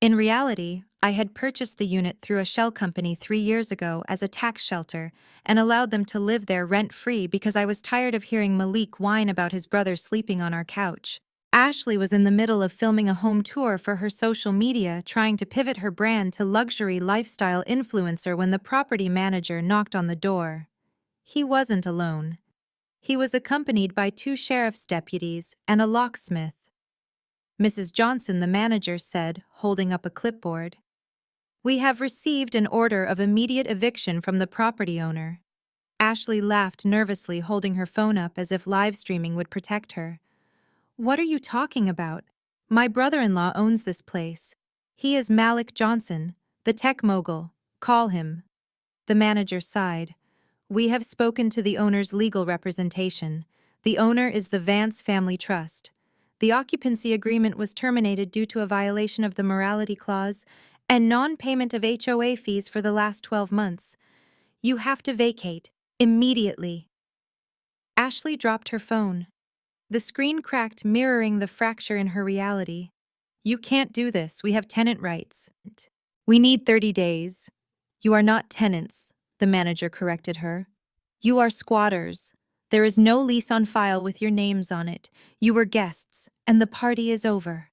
In reality, I had purchased the unit through a shell company 3 years ago as a tax shelter and allowed them to live there rent-free because I was tired of hearing Malik whine about his brother sleeping on our couch. Ashley was in the middle of filming a home tour for her social media, trying to pivot her brand to luxury lifestyle influencer when the property manager knocked on the door. He wasn't alone. He was accompanied by 2 sheriff's deputies and a locksmith. Mrs. Johnson, the manager, said, holding up a clipboard. We have received an order of immediate eviction from the property owner. Ashley laughed nervously, holding her phone up as if live streaming would protect her. What are you talking about? My brother-in-law owns this place. He is Malik Johnson, the tech mogul. Call him. The manager sighed. We have spoken to the owner's legal representation. The owner is the Vance Family Trust. The occupancy agreement was terminated due to a violation of the morality clause and non-payment of HOA fees for the last 12 months. You have to vacate, immediately. Ashley dropped her phone. The screen cracked, mirroring the fracture in her reality. You can't do this, we have tenant rights. We need 30 days. You are not tenants, the manager corrected her. You are squatters. There is no lease on file with your names on it. You were guests, and the party is over.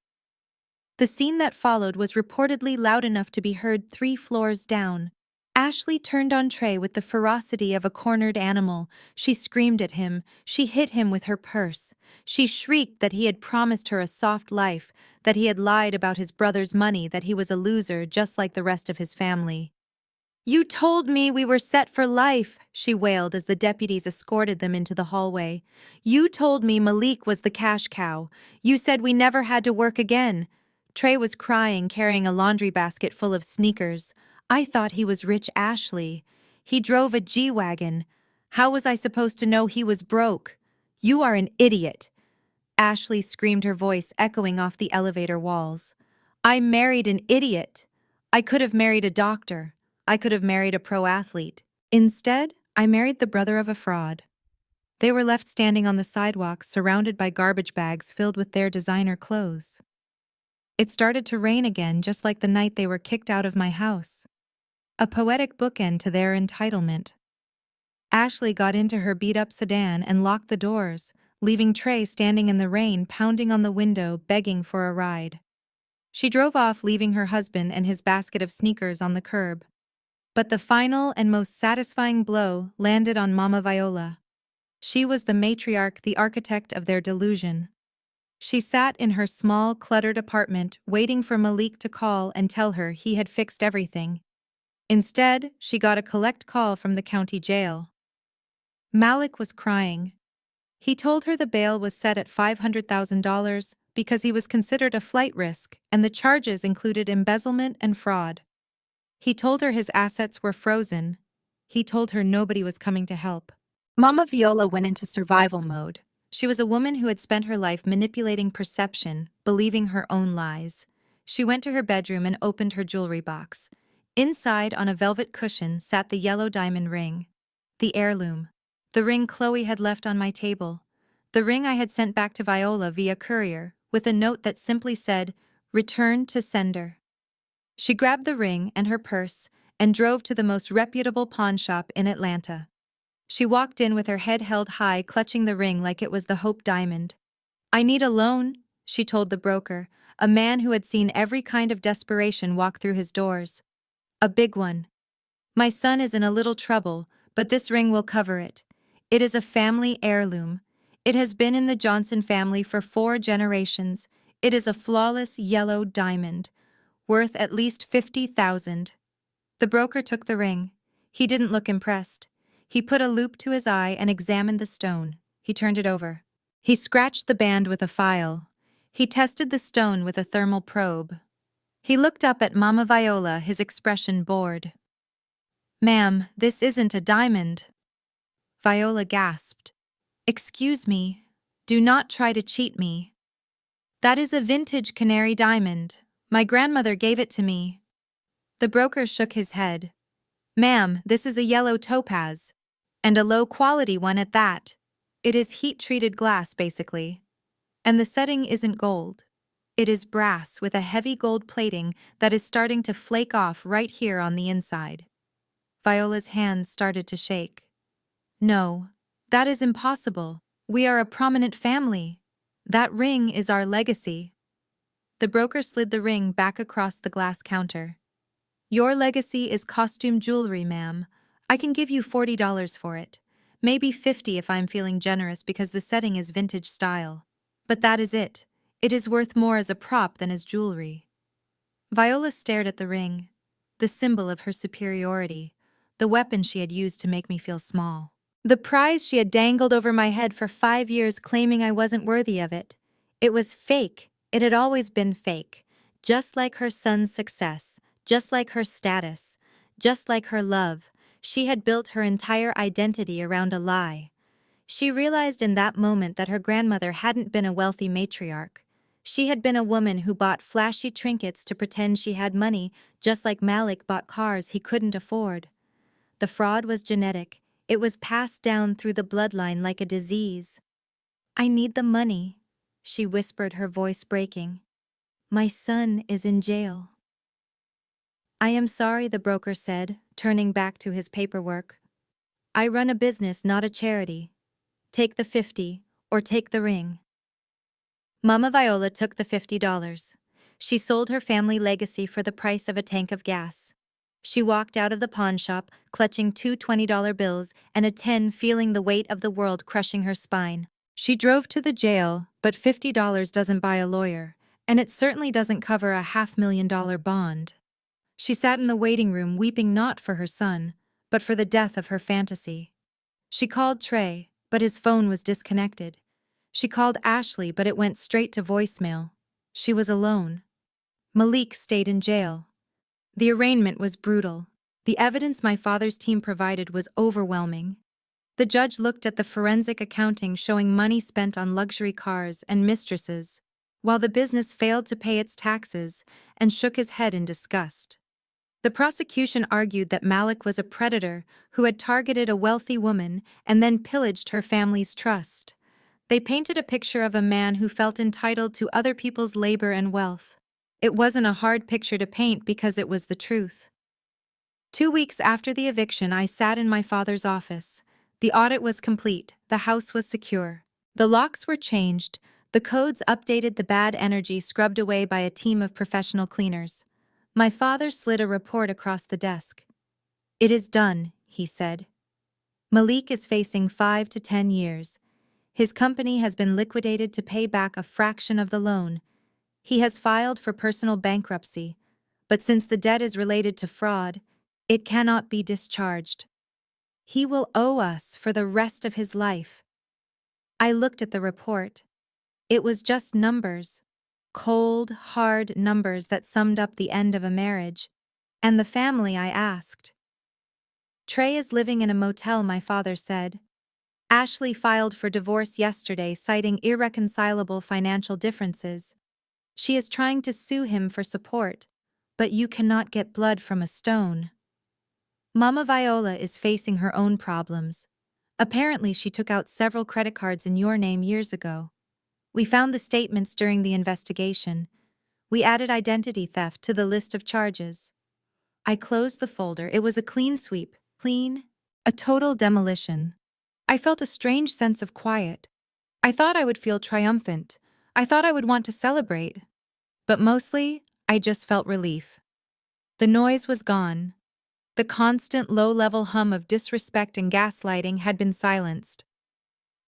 The scene that followed was reportedly loud enough to be heard 3 floors down. Ashley turned on Trey with the ferocity of a cornered animal. She screamed at him. She hit him with her purse. She shrieked that he had promised her a soft life, that he had lied about his brother's money, that he was a loser just like the rest of his family. You told me we were set for life, she wailed as the deputies escorted them into the hallway. You told me Malik was the cash cow. You said we never had to work again. Trey was crying, carrying a laundry basket full of sneakers. I thought he was rich Ashley. He drove a G-Wagon. How was I supposed to know he was broke? You are an idiot. Ashley screamed, her voice echoing off the elevator walls. I married an idiot. I could have married a doctor. I could have married a pro athlete. Instead, I married the brother of a fraud. They were left standing on the sidewalk, surrounded by garbage bags filled with their designer clothes. It started to rain again, just like the night they were kicked out of my house. A poetic bookend to their entitlement. Ashley got into her beat-up sedan and locked the doors, leaving Trey standing in the rain, pounding on the window, begging for a ride. She drove off, leaving her husband and his basket of sneakers on the curb. But the final and most satisfying blow landed on Mama Viola. She was the matriarch, the architect of their delusion. She sat in her small, cluttered apartment, waiting for Malik to call and tell her he had fixed everything. Instead, she got a collect call from the county jail. Malik was crying. He told her the bail was set at $500,000 because he was considered a flight risk, and the charges included embezzlement and fraud. He told her his assets were frozen. He told her nobody was coming to help. Mama Viola went into survival mode. She was a woman who had spent her life manipulating perception, believing her own lies. She went to her bedroom and opened her jewelry box. Inside, on a velvet cushion, sat the yellow diamond ring. The heirloom. The ring Chloe had left on my table. The ring I had sent back to Viola via courier, with a note that simply said, "Return to sender." She grabbed the ring and her purse and drove to the most reputable pawn shop in Atlanta. She walked in with her head held high, clutching the ring like it was the Hope diamond. "I need a loan," she told the broker, a man who had seen every kind of desperation walk through his doors. "A big one. My son is in a little trouble, but this ring will cover it. It is a family heirloom. It has been in the Johnson family for 4 generations. It is a flawless yellow diamond, worth at least $50,000. The broker took the ring. He didn't look impressed. He put a loupe to his eye and examined the stone. He turned it over. He scratched the band with a file. He tested the stone with a thermal probe. He looked up at Mama Viola, his expression bored. "Ma'am, this isn't a diamond." Viola gasped. "Excuse me. Do not try to cheat me. That is a vintage canary diamond. My grandmother gave it to me." The broker shook his head. "Ma'am, this is a yellow topaz. And a low-quality one at that. It is heat-treated glass, basically. And the setting isn't gold. It is brass with a heavy gold plating that is starting to flake off right here on the inside." Viola's hands started to shake. "No, that is impossible. We are a prominent family. That ring is our legacy." The broker slid the ring back across the glass counter. "Your legacy is costume jewelry, ma'am. I can give you $40 for it. Maybe 50 if I'm feeling generous because the setting is vintage style. But that is it. It is worth more as a prop than as jewelry." Viola stared at the ring, the symbol of her superiority, the weapon she had used to make me feel small. The prize she had dangled over my head for 5 years, claiming I wasn't worthy of it. It was fake. It had always been fake. Just like her son's success, just like her status, just like her love, she had built her entire identity around a lie. She realized in that moment that her grandmother hadn't been a wealthy matriarch. She had been a woman who bought flashy trinkets to pretend she had money, just like Malik bought cars he couldn't afford. The fraud was genetic. It was passed down through the bloodline like a disease. "I need the money," she whispered, her voice breaking. "My son is in jail." "I am sorry," the broker said, turning back to his paperwork. "I run a business, not a charity. Take the 50, or take the ring." Mama Viola took the $50. She sold her family legacy for the price of a tank of gas. She walked out of the pawn shop, clutching 2 $20 bills and a 10, feeling the weight of the world crushing her spine. She drove to the jail, but $50 doesn't buy a lawyer, and it certainly doesn't cover a $500,000 bond. She sat in the waiting room, weeping not for her son, but for the death of her fantasy. She called Trey, but his phone was disconnected. She called Ashley, but it went straight to voicemail. She was alone. Malik stayed in jail. The arraignment was brutal. The evidence my father's team provided was overwhelming. The judge looked at the forensic accounting showing money spent on luxury cars and mistresses, while the business failed to pay its taxes, and shook his head in disgust. The prosecution argued that Malik was a predator who had targeted a wealthy woman and then pillaged her family's trust. They painted a picture of a man who felt entitled to other people's labor and wealth. It wasn't a hard picture to paint because it was the truth. 2 weeks after the eviction, I sat in my father's office. The audit was complete. The house was secure. The locks were changed. The codes updated, the bad energy scrubbed away by a team of professional cleaners. My father slid a report across the desk. "It is done," he said. "Malik is facing 5 to 10 years. His company has been liquidated to pay back a fraction of the loan. He has filed for personal bankruptcy, but since the debt is related to fraud, it cannot be discharged. He will owe us for the rest of his life." I looked at the report. It was just numbers. Cold, hard numbers that summed up the end of a marriage. And the family, I asked. Trey is living in a motel, my father said. Ashley filed for divorce yesterday, citing irreconcilable financial differences. She is trying to sue him for support, but you cannot get blood from a stone. Mama Viola is facing her own problems. Apparently, she took out several credit cards in your name years ago. We found the statements during the investigation. We added identity theft to the list of charges. I closed the folder. It was a clean sweep. Clean. A total demolition. I felt a strange sense of quiet. I thought I would feel triumphant. I thought I would want to celebrate. But mostly, I just felt relief. The noise was gone. The constant low-level hum of disrespect and gaslighting had been silenced.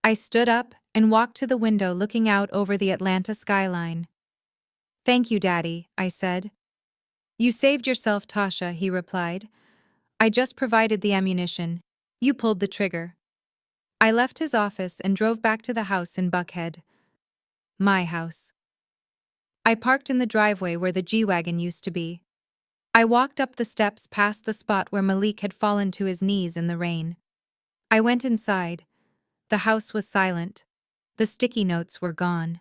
I stood up and walked to the window looking out over the Atlanta skyline. "Thank you, Daddy," I said. "You saved yourself, Tasha," he replied. "I just provided the ammunition. You pulled the trigger." I left his office and drove back to the house in Buckhead. My house. I parked in the driveway where the G-Wagon used to be. I walked up the steps past the spot where Malik had fallen to his knees in the rain. I went inside. The house was silent. The sticky notes were gone.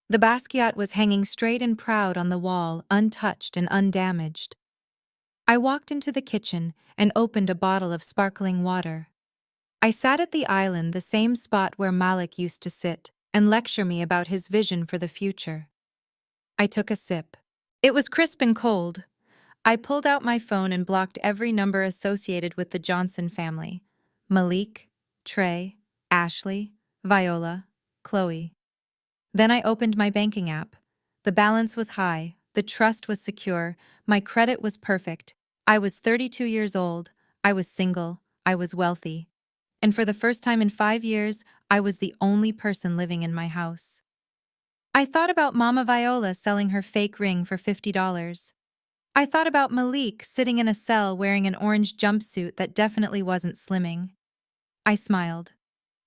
The Basquiat was hanging straight and proud on the wall, untouched and undamaged. I walked into the kitchen and opened a bottle of sparkling water. I sat at the island, the same spot where Malik used to sit and lecture me about his vision for the future. I took a sip. It was crisp and cold. I pulled out my phone and blocked every number associated with the Johnson family. Malik, Trey, Ashley, Viola, Chloe. Then I opened my banking app. The balance was high, the trust was secure, my credit was perfect. I was 32 years old, I was single, I was wealthy. And for the first time in 5 years, I was the only person living in my house. I thought about Mama Viola selling her fake ring for $50. I thought about Malik sitting in a cell wearing an orange jumpsuit that definitely wasn't slimming. I smiled.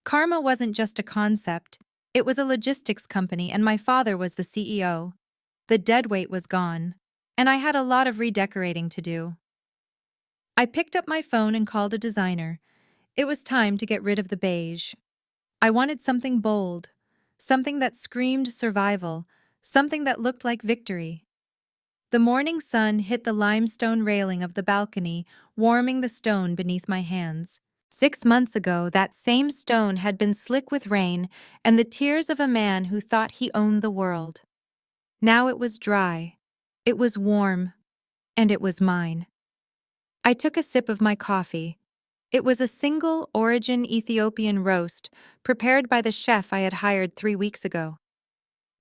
Karma wasn't just a concept, it was a logistics company, and my father was the CEO. The deadweight was gone, and I had a lot of redecorating to do. I picked up my phone and called a designer. It was time to get rid of the beige. I wanted something bold, something that screamed survival, something that looked like victory. The morning sun hit the limestone railing of the balcony, warming the stone beneath my hands. 6 months ago, that same stone had been slick with rain and the tears of a man who thought he owned the world. Now it was dry, it was warm, and it was mine. I took a sip of my coffee. It was a single origin Ethiopian roast prepared by the chef I had hired 3 weeks ago.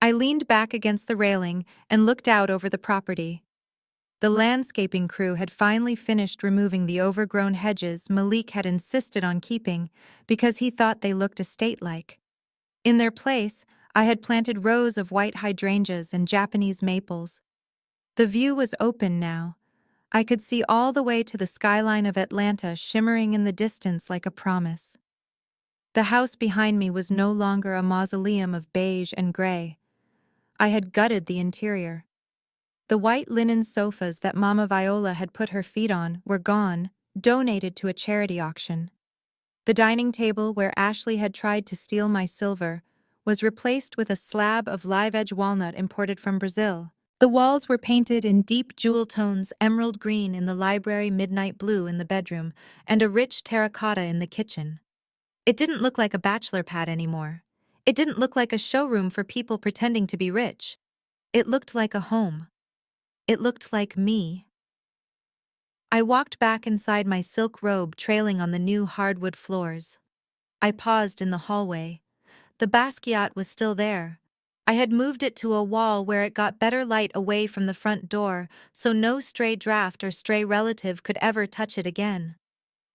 I leaned back against the railing and looked out over the property. The landscaping crew had finally finished removing the overgrown hedges Malik had insisted on keeping because he thought they looked estate-like. In their place, I had planted rows of white hydrangeas and Japanese maples. The view was open now. I could see all the way to the skyline of Atlanta shimmering in the distance like a promise. The house behind me was no longer a mausoleum of beige and gray. I had gutted the interior. The white linen sofas that Mama Viola had put her feet on were gone, donated to a charity auction. The dining table where Ashley had tried to steal my silver was replaced with a slab of live-edge walnut imported from Brazil. The walls were painted in deep jewel tones, emerald green in the library, midnight blue in the bedroom, and a rich terracotta in the kitchen. It didn't look like a bachelor pad anymore. It didn't look like a showroom for people pretending to be rich. It looked like a home. It looked like me. I walked back inside my silk robe trailing on the new hardwood floors. I paused in the hallway. The Basquiat was still there. I had moved it to a wall where it got better light away from the front door, so no stray draft or stray relative could ever touch it again.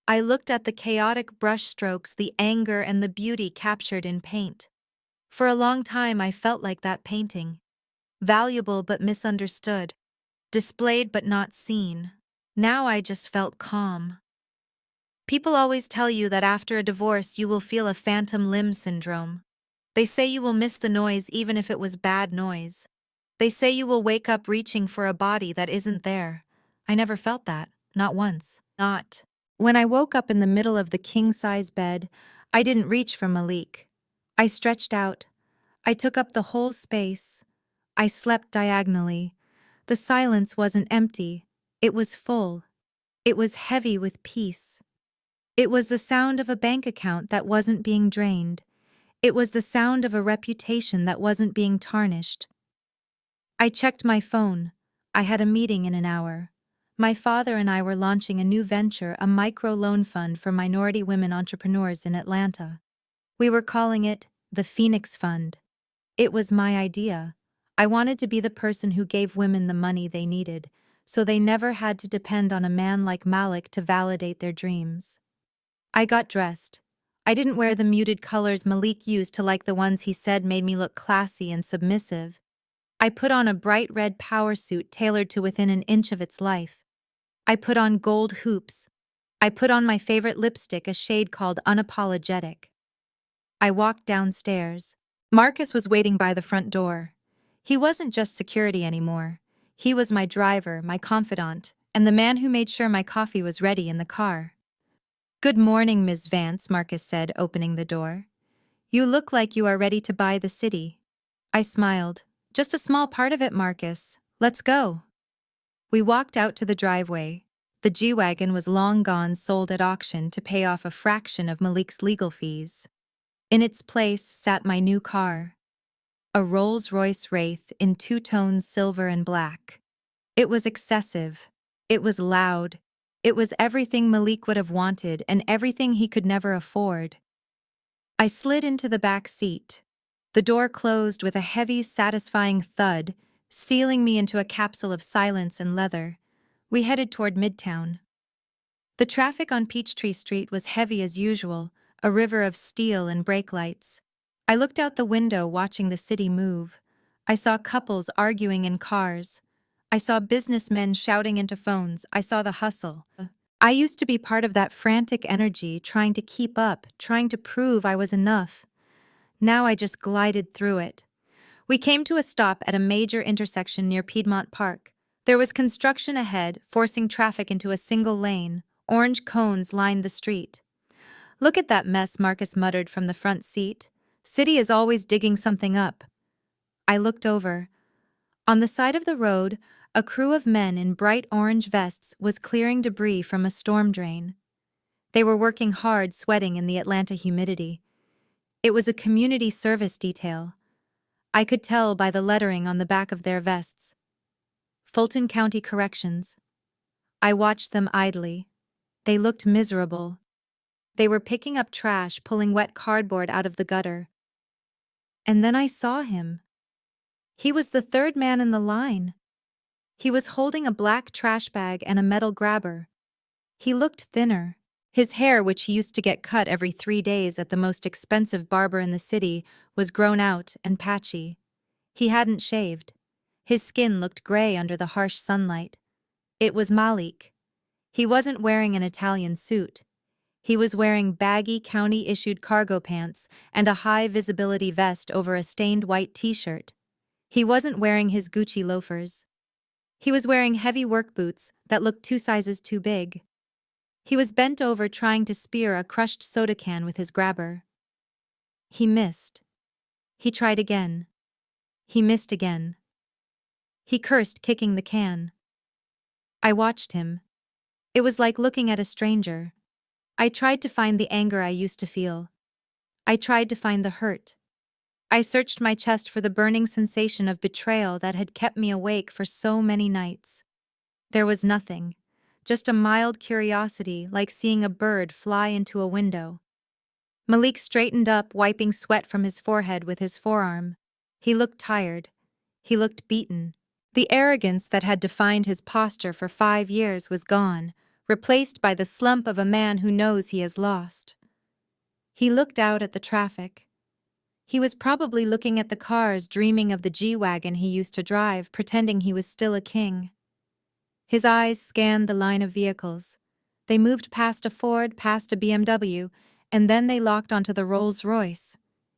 I looked at the chaotic brushstrokes, the anger and the beauty captured in paint. For a long time I felt like that painting. Valuable but misunderstood. Displayed but not seen. Now I just felt calm. People always tell you that after a divorce you will feel a phantom limb syndrome. They say you will miss the noise even if it was bad noise. They say you will wake up reaching for a body that isn't there. I never felt that, not once. Not. When I woke up in the middle of the king-size bed, I didn't reach for Malik. I stretched out. I took up the whole space. I slept diagonally. The silence wasn't empty. It was full. It was heavy with peace. It was the sound of a bank account that wasn't being drained. It was the sound of a reputation that wasn't being tarnished. I checked my phone. I had a meeting in an hour. My father and I were launching a new venture, a micro-loan fund for minority women entrepreneurs in Atlanta. We were calling it the Phoenix Fund. It was my idea. I wanted to be the person who gave women the money they needed, so they never had to depend on a man like Malik to validate their dreams. I got dressed. I didn't wear the muted colors Malik used to like the ones he said made me look classy and submissive. I put on a bright red power suit tailored to within an inch of its life. I put on gold hoops. I put on my favorite lipstick, a shade called Unapologetic. I walked downstairs. Marcus was waiting by the front door. He wasn't just security anymore. He was my driver, my confidant, and the man who made sure my coffee was ready in the car. "Good morning, Ms. Vance," Marcus said, opening the door. "You look like you are ready to buy the city." I smiled. "Just a small part of it, Marcus. Let's go." We walked out to the driveway. The G-Wagon was long gone, sold at auction to pay off a fraction of Malik's legal fees. In its place sat my new car, a Rolls-Royce Wraith in two-tones silver and black. It was excessive. It was loud. It was everything Malik would have wanted and everything he could never afford. I slid into the back seat. The door closed with a heavy, satisfying thud, sealing me into a capsule of silence and leather. We headed toward Midtown. The traffic on Peachtree Street was heavy as usual, a river of steel and brake lights. I looked out the window watching the city move. I saw couples arguing in cars. I saw businessmen shouting into phones. I saw the hustle. I used to be part of that frantic energy, trying to keep up, trying to prove I was enough. Now I just glided through it. We came to a stop at a major intersection near Piedmont Park. There was construction ahead, forcing traffic into a single lane. Orange cones lined the street. "Look at that mess," Marcus muttered from the front seat. "City is always digging something up." I looked over. On the side of the road, a crew of men in bright orange vests was clearing debris from a storm drain. They were working hard, sweating in the Atlanta humidity. It was a community service detail. I could tell by the lettering on the back of their vests. Fulton County Corrections. I watched them idly. They looked miserable. They were picking up trash, pulling wet cardboard out of the gutter. And then I saw him. He was the third man in the line. He was holding a black trash bag and a metal grabber. He looked thinner. His hair, which he used to get cut every 3 days at the most expensive barber in the city, was grown out and patchy. He hadn't shaved. His skin looked gray under the harsh sunlight. It was Malik. He wasn't wearing an Italian suit. He was wearing baggy county-issued cargo pants and a high-visibility vest over a stained white t-shirt. He wasn't wearing his Gucci loafers. He was wearing heavy work boots that looked 2 sizes too big. He was bent over trying to spear a crushed soda can with his grabber. He missed. He tried again. He missed again. He cursed, kicking the can. I watched him. It was like looking at a stranger. I tried to find the anger I used to feel. I tried to find the hurt. I searched my chest for the burning sensation of betrayal that had kept me awake for so many nights. There was nothing. Just a mild curiosity, like seeing a bird fly into a window. Malik straightened up, wiping sweat from his forehead with his forearm. He looked tired. He looked beaten. The arrogance that had defined his posture for 5 years was gone, replaced by the slump of a man who knows he has lost. He looked out at the traffic. He was probably looking at the cars, dreaming of the G-Wagon he used to drive, pretending he was still a king. His eyes scanned the line of vehicles. They moved past a Ford, past a BMW, and then they locked onto the Rolls-Royce.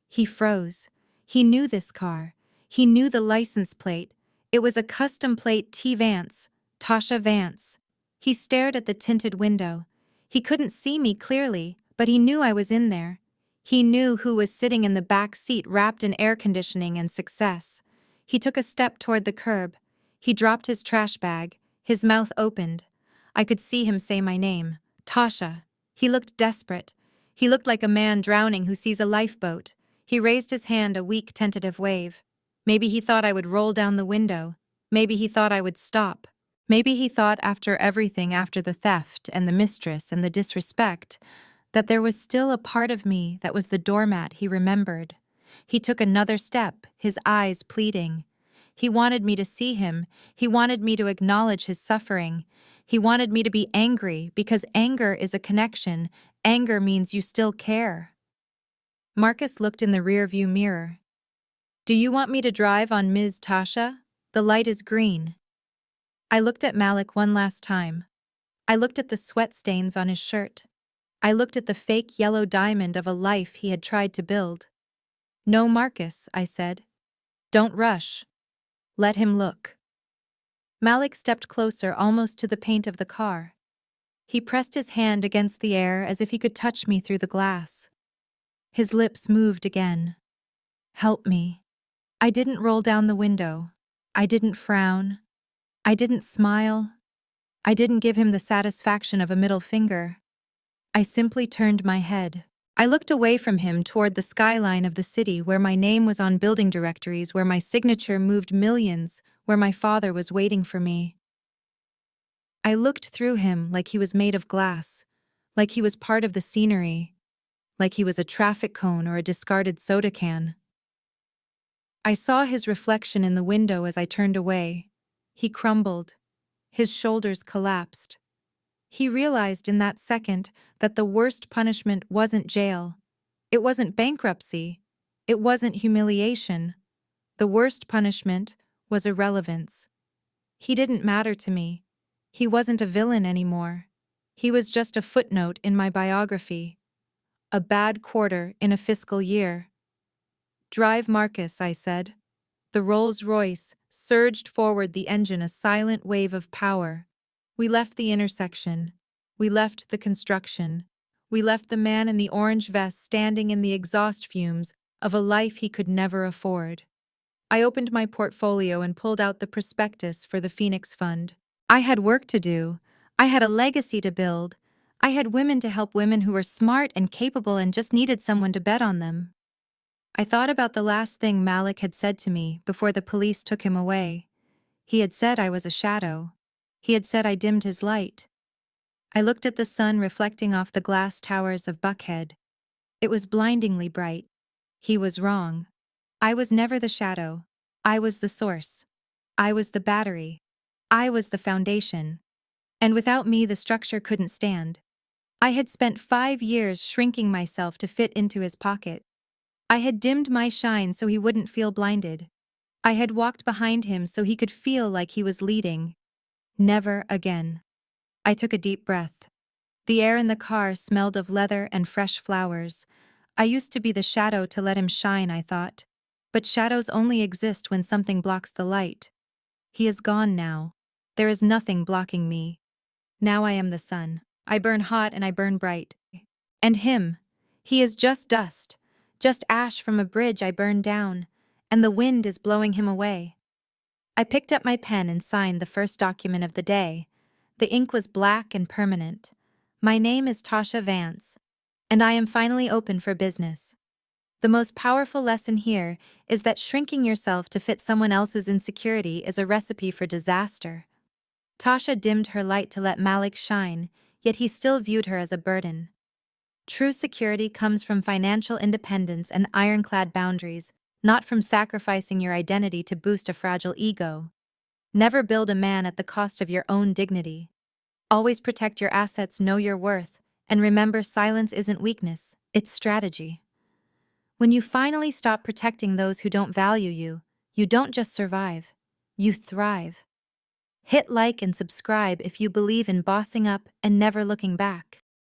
He froze. He knew this car. He knew the license plate. It was a custom plate T. Vance, Tasha Vance. He stared at the tinted window. He couldn't see me clearly, but he knew I was in there. He knew who was sitting in the back seat wrapped in air conditioning and success. He took a step toward the curb. He dropped his trash bag. His mouth opened. I could see him say my name. Tasha. He looked desperate. He looked like a man drowning who sees a lifeboat. He raised his hand, a weak, tentative wave. Maybe he thought I would roll down the window. Maybe he thought I would stop. Maybe he thought after everything, after the theft and the mistress and the disrespect, that there was still a part of me that was the doormat he remembered. He took another step, his eyes pleading. He wanted me to see him. He wanted me to acknowledge his suffering. He wanted me to be angry because anger is a connection. Anger means you still care. Marcus looked in the rearview mirror. Do you want me to drive on Ms. Tasha? The light is green. I looked at Malik one last time. I looked at the sweat stains on his shirt. I looked at the fake yellow diamond of a life he had tried to build. No, Marcus, I said. Don't rush. Let him look. Malik stepped closer, almost to the paint of the car. He pressed his hand against the air as if he could touch me through the glass. His lips moved again. Help me. I didn't roll down the window. I didn't frown. I didn't smile. I didn't give him the satisfaction of a middle finger. I simply turned my head. I looked away from him toward the skyline of the city where my name was on building directories, where my signature moved millions, where my father was waiting for me. I looked through him like he was made of glass, like he was part of the scenery, like he was a traffic cone or a discarded soda can. I saw his reflection in the window as I turned away. He crumbled. His shoulders collapsed. He realized in that second that the worst punishment wasn't jail. It wasn't bankruptcy. It wasn't humiliation. The worst punishment was irrelevance. He didn't matter to me. He wasn't a villain anymore. He was just a footnote in my biography. A bad quarter in a fiscal year. Drive, Marcus, I said. The Rolls-Royce surged forward, the engine a silent wave of power. We left the intersection. We left the construction. We left the man in the orange vest standing in the exhaust fumes of a life he could never afford. I opened my portfolio and pulled out the prospectus for the Phoenix Fund. I had work to do. I had a legacy to build. I had women to help, women who were smart and capable and just needed someone to bet on them. I thought about the last thing Malik had said to me before the police took him away. He had said I was a shadow. He had said I dimmed his light. I looked at the sun reflecting off the glass towers of Buckhead. It was blindingly bright. He was wrong. I was never the shadow. I was the source. I was the battery. I was the foundation. And without me, the structure couldn't stand. I had spent 5 years shrinking myself to fit into his pocket. I had dimmed my shine so he wouldn't feel blinded. I had walked behind him so he could feel like he was leading. Never again. I took a deep breath. The air in the car smelled of leather and fresh flowers. I used to be the shadow to let him shine, I thought. But shadows only exist when something blocks the light. He is gone now. There is nothing blocking me. Now I am the sun. I burn hot and I burn bright. And him. He is just dust. Just ash from a bridge I burned down, and the wind is blowing him away. I picked up my pen and signed the first document of the day. The ink was black and permanent. My name is Tasha Vance, and I am finally open for business. The most powerful lesson here is that shrinking yourself to fit someone else's insecurity is a recipe for disaster. Tasha dimmed her light to let Malik shine, yet he still viewed her as a burden. True security comes from financial independence and ironclad boundaries, not from sacrificing your identity to boost a fragile ego. Never build a man at the cost of your own dignity. Always protect your assets, know your worth, and remember silence isn't weakness, it's strategy. When you finally stop protecting those who don't value you, you don't just survive, you thrive. Hit like and subscribe if you believe in bossing up and never looking back.